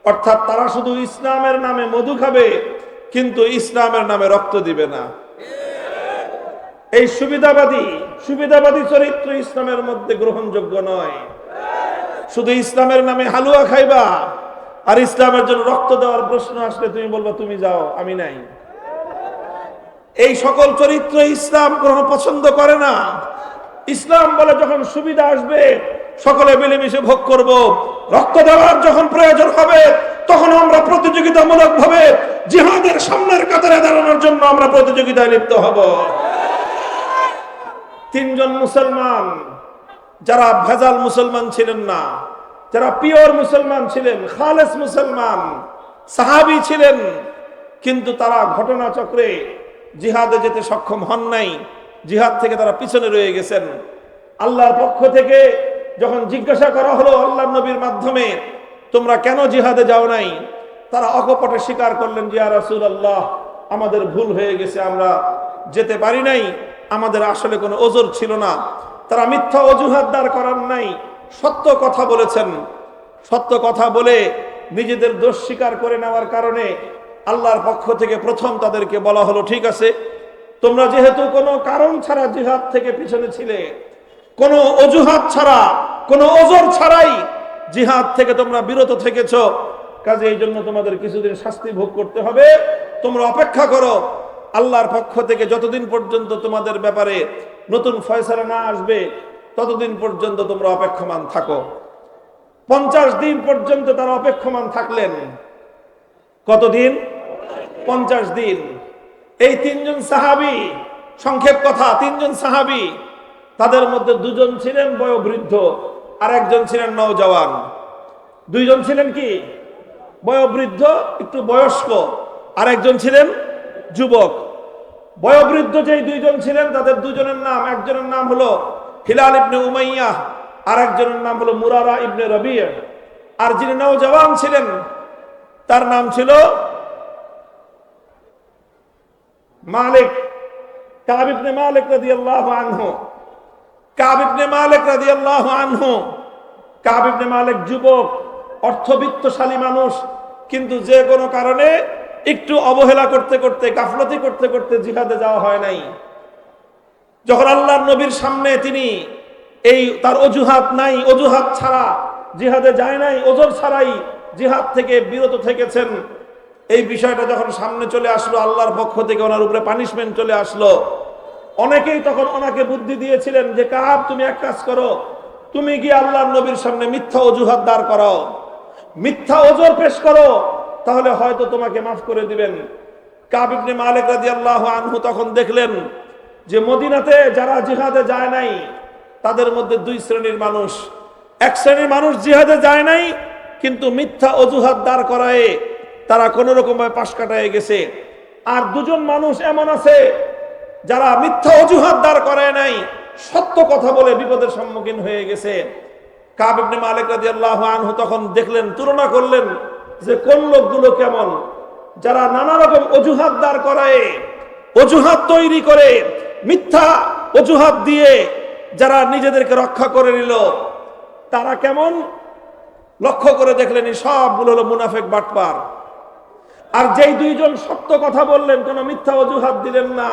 অর্থাৎ তারা শুধু ইসলামের নামে মধু খাবে, কিন্তু ইসলামের নামে রক্ত দিবে না। এই সুবিধাবাদী চরিত্র ইসলামের মধ্যে গ্রহণযোগ্য নয়। শুধু ইসলামের নামে হালুয়া খাইবা আর ইসলামের জন্য রক্ত দেওয়ার প্রশ্ন আসলে তুমি বলবা তুমি যাও, আমি নাই। এই সকল চরিত্র ইসলাম গ্রহণ পছন্দ করে না। ইসলাম বলে যখন সুবিধা আসবে সকলে মিলেমিশে ভোগ করব, রক্ত দেওয়ার যখন প্রয়োজন হবে তখন আমরা প্রতিযোগিতামূলক ভাবে জিহাদের সামনের কাতারে দাঁড়ানোর জন্য আমরা প্রতিযোগিতায় লিপ্ত হব। তিনজন মুসলমান যারা ভেজাল মুসলমান ছিলেন না, যারা পিওর মুসলমান ছিলেন, খালেস মুসলমান সাহাবী ছিলেন, কিন্তু তারা ঘটনাচক্রে জিহাদে যেতে সক্ষম হন নাই। জিহাদ থেকে তারা পিছনে রয়ে গেছেন। আল্লাহর পক্ষ থেকে যখন জিজ্ঞাসা করা হলো আল্লাহর নবীর মাধ্যমে, তোমরা কেন জিহাদে যাও নাই, তারা অকপটে স্বীকার করলেন যে ইয়া রাসূলুল্লাহ, আমাদের ভুল হয়ে গেছে, আমরা যেতে পারি নাই, আমাদের আসলে কোনো ওজর ছিল না। তারা মিথ্যা অজুহাত দাঁড় করান নাই, সত্য কথা বলেছেন। সত্য কথা বলে নিজেদের দোষ স্বীকার করে নেওয়ার কারণে আল্লাহর পক্ষ থেকে প্রথম তাদেরকে বলা হলো, ঠিক আছে, তোমরা যেহেতু কোনো কারণ ছাড়া জিহাদ থেকে পিছনে ছিলে, কোনো অজুহাত ছাড়া, কোনো ওজর ছাড়াই জিহাদ থেকে তোমরা বিরত থেকেছ, কাজে এই জন্য তোমাদের কিছুদিন শাস্তি ভোগ করতে হবে। তোমরা অপেক্ষা করো, আল্লাহর পক্ষ থেকে যতদিন পর্যন্ত তোমাদের ব্যাপারে নতুন ফয়সালা না আসবে ততদিন পর্যন্ত তোমরা অপেক্ষমান থাকো। 50 দিন পর্যন্ত তারা অপেক্ষমান থাকলেন। কতদিন? 50 দিন। এই তিনজন সাহাবী, সংক্ষেপ কথা, তিনজন সাহাবী, তাদের মধ্যে দুজন ছিলেন বয়োবৃদ্ধ আর একজন ছিলেন নওজওয়ান। দুইজন ছিলেন কি? বয়োবৃদ্ধ, একটু বয়স্ক, আর একজন ছিলেন যুবক। বয়োবৃদ্ধ যেই দুইজন ছিলেন তাদের দুজনের নাম, একজনের নাম হলো হিলাল ইবনে উমাইয়া, আর একজনের নাম হলো মুরারা ইবনে রবিয়া। আর যিনি নওজওয়ান ছিলেন তার নাম ছিল মালিক, কাব ইবনে মালিক রাদিয়াল্লাহু আনহু। কাব ইবনে মালিক রাদিয়াল্লাহু আনহু, কাব ইবনে মালিক যুবক, অর্থবিত্তশালী মানুষ, কিন্তু যে কোনো কারণে একটু অবহেলা করতে করতে, গাফলতি করতে করতে জিহাদে যাওয়া হয় নাই। যখন আল্লাহর নবীর সামনে তিনি এই তার অজুহাত নাই, অজুহাত ছাড়া জিহাদে যায় নাই, ওজর ছাড়াই জিহাদ থেকে বিরত থেকেছেন, এই বিষয়টা যখন সামনে চলে আসলো, আল্লাহর পক্ষ থেকে ওনার উপরে পানিশমেন্ট চলে আসলো। অনেকেই তখন ওনাকে বুদ্ধি দিয়েছিলেন যে কাব, তুমি এক কাজ করো, তুমি গিয়ে আল্লাহর নবীর সামনে মিথ্যা অজুহাত দাঁড় করাও, মিথ্যা ওজর পেশ করো, তাহলে হয়তো তোমাকে মাফ করে দিবেন। কাব ইবনে মালিক রাদিয়াল্লাহু আনহু তখন দেখলেন যে মদিনাতে যারা জিহাদে যায় নাই তাদের মধ্যে দুই শ্রেণীর মানুষ। এক শ্রেণীর মানুষ জিহাদে যায় নাই কিন্তু মিথ্যা অজুহাত দাঁড় করায় তারা কোন রকম ভাবে পাশ কাটায় গেছে। আর দুজন মানুষ এমন আছে যারা মিথ্যা অজুহাত দাঁড় করায় নাই, সত্য কথা বলে বিপদের সম্মুখীন হয়ে গেছে। কাব ইবনে মালিক রাদিয়াল্লাহু আনহু তখন দেখলেন, তুলনা করলেন যে কোন লোকগুলো কেমন, যারা নানা রকম অজুহাত দাঁড় করায়, অজুহাত তৈরি করে, মিথ্যা অজুহাত দিয়ে যারা নিজেদেরকে রক্ষা করে নিল, তারা কেমন লক্ষ্য করে দেখলেন সবগুলো হলো মুনাফিক, বাটপার। আর যেই দুইজন সত্য কথা বললেন, কোনো মিথ্যা অজুহাত দিলেন না,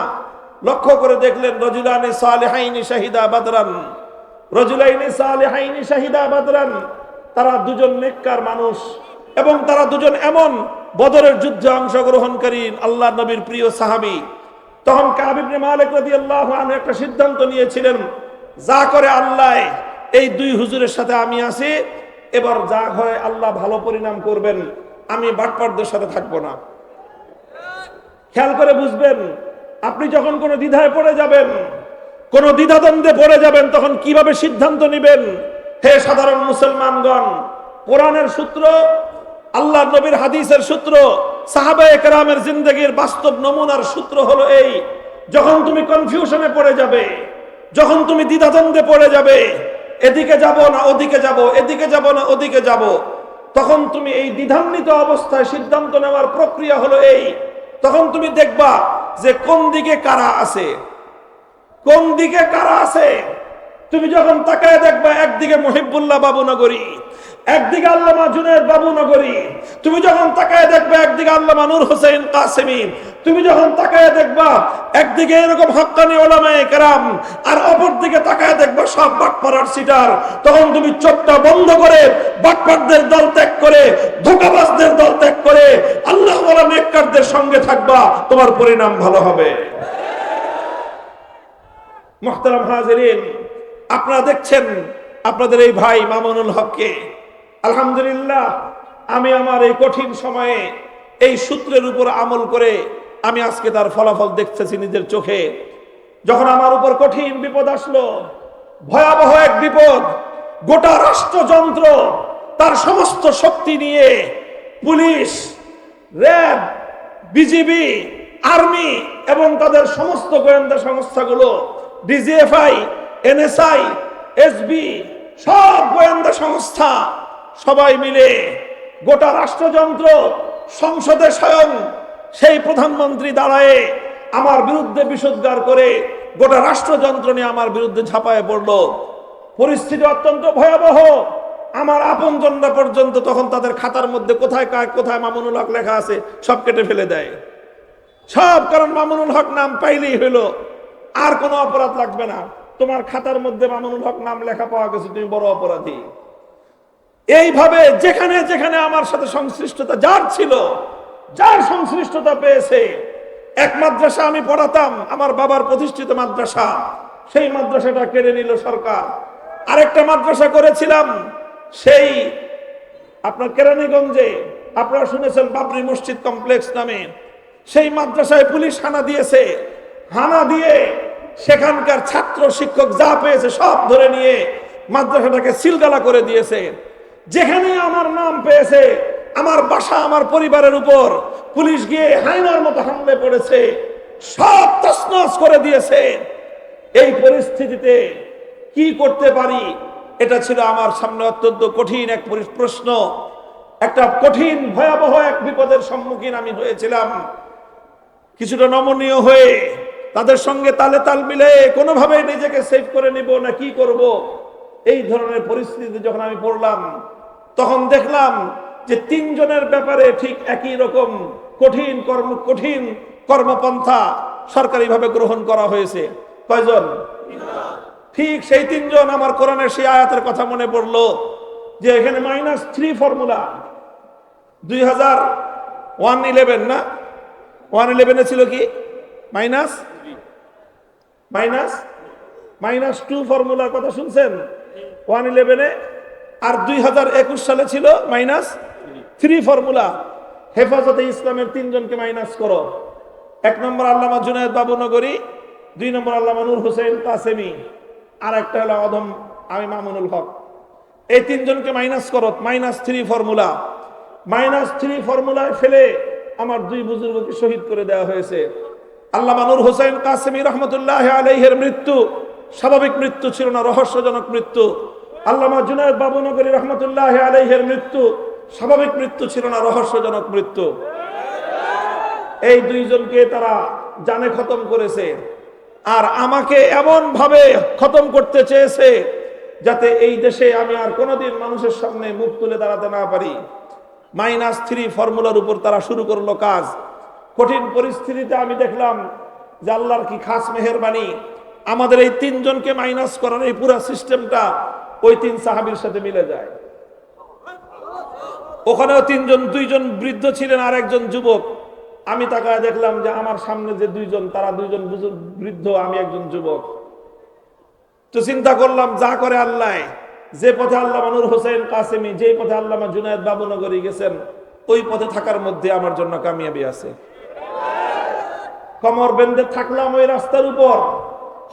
লক্ষ্য করে দেখলেন রজুলানি সালিহাইনি শাহিদা বাদরান, রজুলাইনি সালিহাইনি শাহিদা বাদরান, তারা দুজন নেককার মানুষ এবং তারা দুজন এমন বদরের যুদ্ধে অংশগ্রহণকারী আল্লাহর নবীর প্রিয় সাহাবী। তখন কাব ইবনে মালিক রাদিয়াল্লাহু আনহু একটা সিদ্ধান্ত নিয়েছিলেন, যা করে আল্লাহ, এই দুই হুজুরের সাথে আমি আছি, এবার যা হয় আল্লাহ ভালো পরিণাম করবেন, আমি বাটপারদের সাথে থাকবো না। খেয়াল করে বুঝবেন, আপনি যখন কোনো দ্বিধায় পড়ে যাবেন, কোনো দ্বিধাদ্বন্দ্বে পড়ে যাবেন, তখন কিভাবে সিদ্ধান্ত নেবেন। হে সাধারণ মুসলমানগণ, কোরআনের সূত্র, আল্লাহর নবীর হাদিসের সূত্র, সাহাবায়ে কেরামের জিন্দেগীর বাস্তব নমুনার সূত্র হলো এই, যখন তুমি কনফিউশনে পড়ে যাবে, যখন তুমি দ্বিধাদ্বন্দ্বে পড়ে যাবে, এদিকে যাব না ওদিকে যাব, এদিকে যাব না ওদিকে যাব, তখন তুমি এই দ্বিধান্বিত অবস্থায় সিদ্ধান্ত নেওয়ার প্রক্রিয়া হলো এই, তখন তুমি দেখবা যে কোন দিকে কারা আছে। কোন দিকে কারা আছে তুমি যখন তাকায় দেখবা, একদিকে মুহিবুল্লাহ বাবুনগরী, একদিকে আল্লামা জুনায়েদ বাবুনগরী। তুমি যখন তাকায় দেখবা একদিকে আল্লামা নূর হোসেন কাসেমী। তুমি যখন তাকায় দেখবা একদিকে এরকম হক্কানি ওলামায়ে কেরাম, আর অপর দিকে তাকায় দেখবা সব বাটপাড়ার সিটার। তখন তুমি চোখটা বন্ধ করে বাটপাড়দের দল ত্যাগ করে, ধোঁকাবাজদের দল ত্যাগ করে আল্লাহ ওয়ালা নেককারদের সঙ্গে থাকবা, তোমার পরিণাম ভালো হবে। মুহতারাম হাজিরিন, আপনারা দেখছেন আপনাদের এই ভাই মামুনুল হককে। আলহামদুলিল্লাহ, আমি আমার এই কঠিন সময়ে এই সূত্রের উপর আমল করে আমি আজকে তার ফলাফল দেখতেছি নিজের চোখে। যখন আমার উপর কঠিন বিপদ আসলো, ভয়াবহ এক বিপদ, গোটা রাষ্ট্রযন্ত্র তার সমস্ত শক্তি নিয়ে, পুলিশ, র্যাব, বিজিবি, আর্মি এবং তাদের সমস্ত গোয়েন্দা সংস্থাগুলো, ডিজিএফআই, এনএসআই, এসবি, সব গোয়েন্দা সংস্থা সবাই মিলে গোটা রাষ্ট্রযন্ত্র, সংসদে স্বয়ং সেই প্রধানমন্ত্রী দাঁড়ায় আমার বিরুদ্ধে বিষোদ্গার করে গোটা রাষ্ট্রযন্ত্র নিয়ে আমার বিরুদ্ধে ঝাঁপায় পড়লো। পরিস্থিতি অত্যন্ত ভয়াবহ। আমার আপনজনরা পর্যন্ত তখন তাদের খাতার মধ্যে কোথায় কোথায় মামুনুল হক লেখা আছে সব কেটে ফেলে দেয় সব। কারণ মামুনুল হক নাম পাইলেই হইলো, আর কোনো অপরাধ লাগবে না, তোমার খাতার মধ্যে মামুনুল হক নাম লেখা পাওয়া গেছে, তুমি বড় অপরাধী। এইভাবে যেখানে যেখানে আমার সাথে সংশ্লিষ্টতা যার ছিল, যার সংশ্লিষ্টতা পেয়েছে, এক মাদ্রাসা আমি পড়াতাম, আমার বাবার প্রতিষ্ঠিত মাদ্রাসা, সেই মাদ্রাসাটা কেড়ে নিল সরকার। আরেকটা মাদ্রাসা করেছিলাম সেই আপনার কেরানীগঞ্জে, আপনারা শুনেছেন বাবরি মসজিদ কমপ্লেক্স নামে, সেই মাদ্রাসায় পুলিশ হানা দিয়েছে। হানা দিয়ে সেখানকার ছাত্র শিক্ষক যা পেয়েছে সব ধরে নিয়ে মাদ্রাসাটাকে সিলগালা করে দিয়েছে। যেখানে আমার নাম পেয়েছে, আমার বাসা, আমার পরিবারের উপর পুলিশ গিয়ে হায়নার মতো হামলে পড়েছে, সব তছনছ করে দিয়েছে। এই পরিস্থিতিতে কি করতে পারি, এটা ছিল আমার সামনে অত্যন্ত কঠিন এক প্রশ্ন। একটা কঠিন ভয়াবহ এক বিপদের সম্মুখীন আমি হয়েছিলাম। কিছুটা নমনীয় হয়ে তাদের সঙ্গে তালে তাল মিলে কোনোভাবে নিজেকে সেভ করে নিব না কি করব, এই ধরনের পরিস্থিতিতে যখন আমি পড়লাম, তখন দেখলাম যে তিনজনের ব্যাপারে ঠিক একই রকম কঠিন কর্মপন্থা সরকারিভাবে গ্রহণ করা হয়েছে। কয়জন? ঠিক সেই তিনজন। আমার কোরআনের সেই আয়াতের কথা মনে পড়লো যে এখানে -3 ফর্মুলা 2011 না 111 ছিল কি -2 ফর্মুলার কথা শুনছেন 111-এ, আর 2021 সালে ছিল -3 ফর্মুলা। হেফাজতে ইসলামের তিনজনকে মাইনাস করো। 1 নম্বর আল্লামা জুনায়েদ বাবুনগরী, 2 নম্বর আল্লামা নূর হোসেন কাসেমী, আর একটা হলো অদম আমি মামুনুল হক। এই তিনজনকে মাইনাস করো, -3 ফর্মুলা। -3 ফর্মুলায় ফেলে আমার 2 বুজুর্গকে শহীদ করে দেওয়া হয়েছে। আল্লামা নূর হোসেন কাসেমী রহমতুল্লাহ আলাইহির মৃত্যু স্বাভাবিক মৃত্যু ছিল না, রহস্যজনক মৃত্যু। আল্লামা জুনায়েদ বাবুনগরী রহমতুল্লাহ আলাইহির মৃত্যু স্বাভাবিক মৃত্যু ছিল না, রহস্যজনক মৃত্যু। এই দুইজনকে তারা জানে খতম করেছে, আর আমাকে এমন ভাবে খতম করতে চেয়েছে যাতে এই দেশে আমি আর কোনোদিন মানুষের সামনে মুখ তুলে দাঁড়াতে না পারি। -3 ফর্মুলার উপর তারা শুরু করলো কাজ। কঠিন পরিস্থিতিতে আমি দেখলাম যে আল্লাহর কি খাস মেহেরবানি, আমাদের এই তিনজনকে মাইনাস করার এই পুরো সিস্টেমটা ওই 3 সাহাবীর সাথে মিলে যায়। ওখানেও 2জন বৃদ্ধ ছিলেন আর একজন যুবক। আমি তাকায় দেখলাম যে আমার সামনে যে 2জন, তারা 2জন বৃদ্ধ, আমি একজন যুবক। তো চিন্তা করলাম যা করে আল্লাহ, যে পথে আল্লামা নূর হোসেন কাসেমী, যে পথে আল্লামা জুনায়েদ বাবুনগরী গেছেন, ওই পথে থাকার মধ্যে আমার জন্য কামিয়াবি আছে। কমর বেঁধে থাকলাম ওই রাস্তার উপর।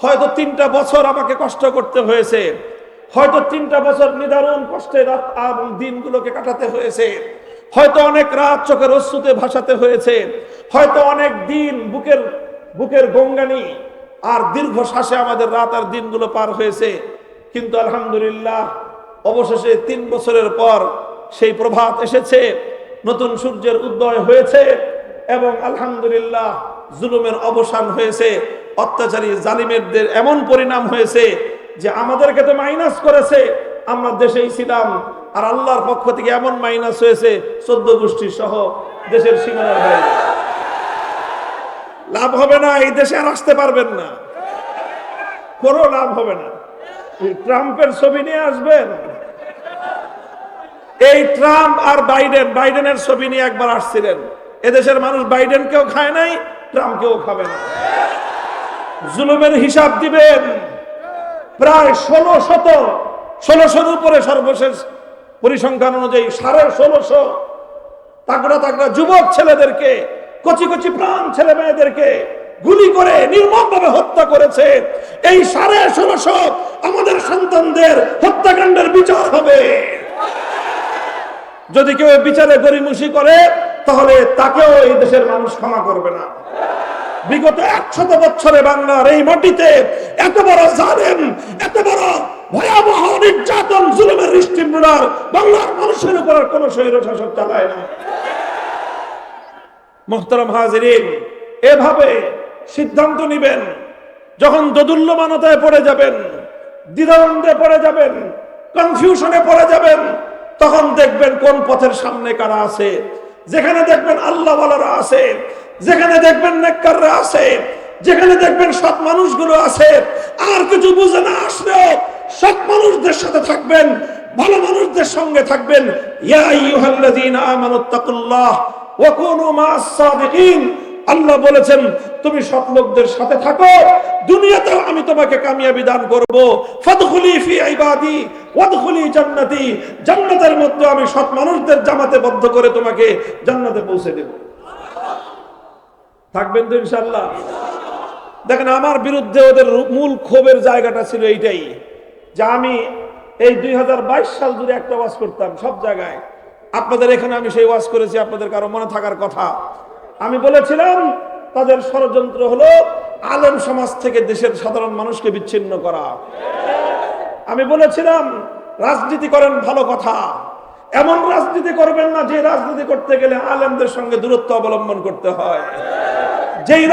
হয়তো 3টা বছর আমাকে কষ্ট করতে হয়েছে, হয়তো 3টা বছর নিদারুণ কষ্টে রাত এবং দিনগুলোকে কাটাতে হয়েছে, হয়তো অনেক রাত চোখের অশ্রুতে ভাসাতে হয়েছে, হয়তো অনেক দিন বুকের গঙ্গানি আর দীর্ঘ শ্বাসে আমাদের রাত আর দিনগুলো পার হয়েছে। কিন্তু আলহামদুলিল্লাহ অবশেষে 3 বছরের পর সেই প্রভাত এসেছে, নতুন সূর্যের উদয় হয়েছে এবং আলহামদুলিল্লাহ জুলুমের অবসান হয়েছে। অত্যাচারী জালিমেরদের এমন পরিণাম হয়েছে যে আমাদেরকে তো মাইনাস করেছে, আমরা দেশেই ছিলাম, আর আল্লাহর পক্ষ থেকে এমন মাইনাস হয়েছে 14 গোষ্ঠী সহ দেশের সীমানার বাইরে। লাভ হবে না, এই দেশে আর আসতে পারবেন না, কোনো লাভ হবে না। ট্রাম্পের ছবি নিয়ে আসবেন, এই ট্রাম্প আর বাইডেনের ছবি নিয়ে একবার আসছিলেন, এদেশের মানুষ বাইডেনকেও খায় নাই, ট্রাম্পকেও খাবে না। জুলুমের হিসাব দিবেন। প্রায় 1600 উপরে সর্বশেষ পরিসংখ্যান অনুযায়ী 1650 তাগড়া তাগড়া যুবক ছেলেদেরকে, কচি কচি প্রাণ ছেলে মেয়েদেরকে গুলি করে নির্মমভাবে হত্যা করেছে। এই 1650 আমাদের সন্তানদের হত্যাকাণ্ডের বিচার হবে। যদি কেউ বিচারে গরিমসি করে তাহলে তাকেও এই দেশের মানুষ ক্ষমা করবে না। বিগত 100 বছরে বাংলার এই মাটিতে এত বড় জালেম, এত বড় ভয়াবহ নির্যাতন জুলুমের স্টিমরোলার বাংলার মানুষের উপর কোন স্বৈরশাসক চালায় না। মুহতারাম হাজিরিন, এভাবে সিদ্ধান্ত নিবেন। যখন দোদুল্যমানতায় পড়ে যাবেন, দ্বিধাদ্বন্দ্বে পড়ে যাবেন, কনফিউশনে পড়ে যাবেন, তখন দেখবেন কোন পথের সামনে কারা আছে। যেখানে দেখবেন আল্লাহওয়ালারা আছে, যেখানে দেখবেন নেককাররা আছে, যেখানে দেখবেন সৎ মানুষগুলো আছে, আর কিছু বুঝে না আসলেও সৎ মানুষদের সাথে থাকবেন, ভালো মানুষদের সঙ্গে থাকবেন। ইয়া আইয়ুহাল্লাযীনা আমানুত্তাকুল্লাহ ওয়া কুনু মা'আস সাদিকিন। আল্লাহ বলেছেন তুমি সৎ লোকদের সাথে থাকো, দুনিয়াতেও আমি তোমাকে কামিয়াবি দান করব। ফাদখুলি ফি ইবাদি ওয়াদখুলি জান্নাতি। জান্নাতের মধ্যে আমি সৎ মানুষদের জামাতে বদ্ধ করে তোমাকে জান্নাতে পৌঁছে দেব। থাকবেন তো ইনশাআল্লাহ? দেখেন, আমার বিরুদ্ধে ওদের মূল ক্ষোভের জায়গাটা ছিল এইটাই, যে আমি এই 2022 সাল জুড়ে একটা ওয়াজ করতাম সব জায়গায়। আপনাদের এখানে আমি সেই ওয়াজ করেছি, আপনাদের কারো মনে থাকার কথা। আমি বলেছিলাম তাদের ষড়যন্ত্র হলো আলেম সমাজ থেকে দেশের সাধারণ মানুষকে বিচ্ছিন্ন করা। আমি বলেছিলাম রাজনীতি করেন, ভালো কথা, এমন রাজনীতি করবেন না যে রাজনীতি করতে গেলে আলেমদের সঙ্গে দূরত্ব অবলম্বন করতে হয়। যেই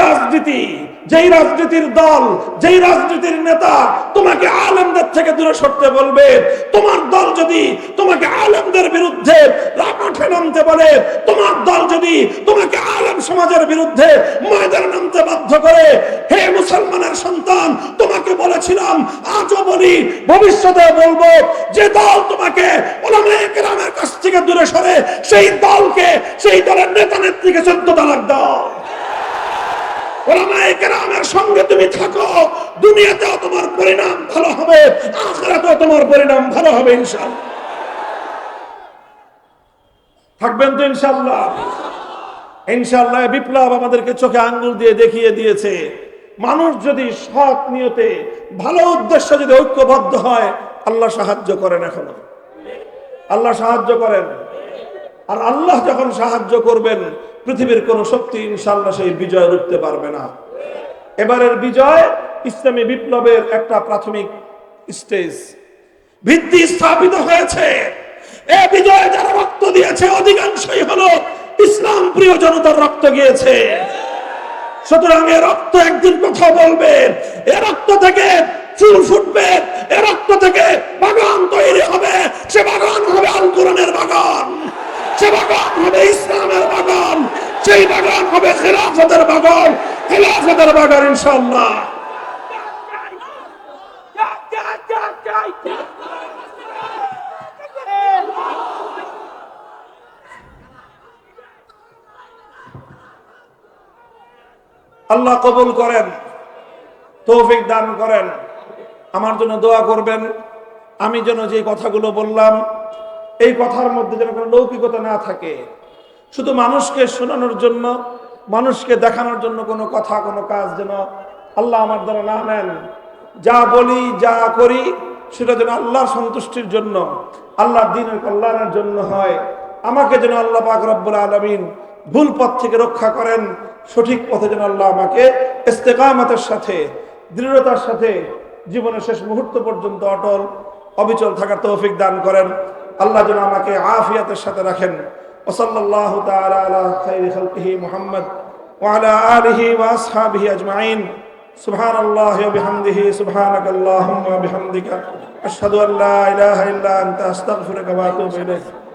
রাজনীতির দল, যেই রাজনীতির নেতা তোমাকে আলেমদের থেকে দূরে সরতে বলবে, তোমার দল যদি তোমাকে আলেমদের বিরুদ্ধে রাজপথে নামতে বলে, তোমার দল যদি তোমাকে আলেম সমাজের বিরুদ্ধে ময়দানে নামতে বাধ্য করে, হে মুসলমানের সন্তান, তোমাকে বলেছিলাম, আজও বলি, ভবিষ্যতে বলবো, যে দল তোমাকে উলামায়ে কেরামের কাছ থেকে দূরে সরে, সেই দলকে, সেই দলের নেতা নেত্রীকে 14 তালাক দাও। উলামায়ে কেরামের সঙ্গে তুমি থাকো, দুনিয়াতেও তোমার পরিণাম ভালো হবে, আখিরাতেও তোমার পরিণাম ভালো হবে ইনশাআল্লাহ। থাকবেন তো ইনশাআল্লাহ? ইনশাআল্লাহ। বিপ্লব আমাদেরকে চোখে আঙ্গুল দিয়ে দেখিয়ে দিয়েছে, মানুষ যদি সৎ নিয়তে, ভালো উদ্দেশ্য যদি ঐক্যবদ্ধ হয়, আল্লাহ সাহায্য করেন। এখনো আল্লাহ সাহায্য করেন। আর আল্লাহ যখন সাহায্য করবেন, পৃথিবীর কোন শক্তি ইনশাআল্লাহ সেই বিজয় রুখতে পারবে না। এবারের বিজয় ইসলামী বিপ্লবের একটা প্রাথমিক স্টেজ, ভিত্তি স্থাপিত হয়েছে। এই বিজয়ে যারা রক্ত দিয়েছে অধিকাংশই হলো ইসলাম প্রিয় জনতার রক্ত গিয়েছে। সুতরাং এ রক্ত একদিন কথা বলবে, এ রক্ত থেকে ফুল ফুটবে, এ রক্ত থেকে বাগান তৈরি হবে। সে বাগান হবে আল কোরআনের বাগান, সে বাগান হবে ইসলামের বাগান, সেই বাগান হবে খেলাফতের বাগান, খেলাফতের বাগান ইনশাআল্লাহ। আল্লাহ কবুল করেন, তৌফিক দান করেন। আমার জন্য দোয়া করবেন, আমি যেন যে কথাগুলো বললাম এই কথার মধ্যে যেন কোনো লৌকিকতা না থাকে, শুধু মানুষকে শোনানোর জন্য, মানুষকে দেখানোর জন্য কোনো কথা, কোনো কাজ যেন আল্লাহ আমার দ্বারা না নেন। যা বলি, যা করি, সেটা যেন আল্লাহর সন্তুষ্টির জন্য, আল্লাহর দ্বীনের কল্যাণের জন্য হয়। আমাকে যেন আল্লাহ পাক রব্বুল আলামিন ভুল পথ থেকে রক্ষা করেন, সঠিক পথে যেন আল্লাহ আমাকে ইস্তেকামতের সাথে, দৃঢ়তার সাথে জীবনের শেষ মুহূর্ত পর্যন্ত অটল অবিচল থাকার তৌফিক দান করেন। আল্লাহ যেন আমাকে আফিয়াতের সাথে রাখেন। ওয়াসাল্লাল্লাহু তাআলা আলা খায়রি খালকিহি মুহাম্মদ ওয়া আলা আলিহি ওয়া আসহাবিহি আজমাইন। সুবহানাল্লাহি ওয়া বিহামদিহি সুবহানাকাল্লাহুম্মা ওয়া বিহামদিকা আশহাদু আল্লা ইলাহা ইল্লা আনতা আস্তাগফিরুকা ওয়া আতুবু ইলাইক।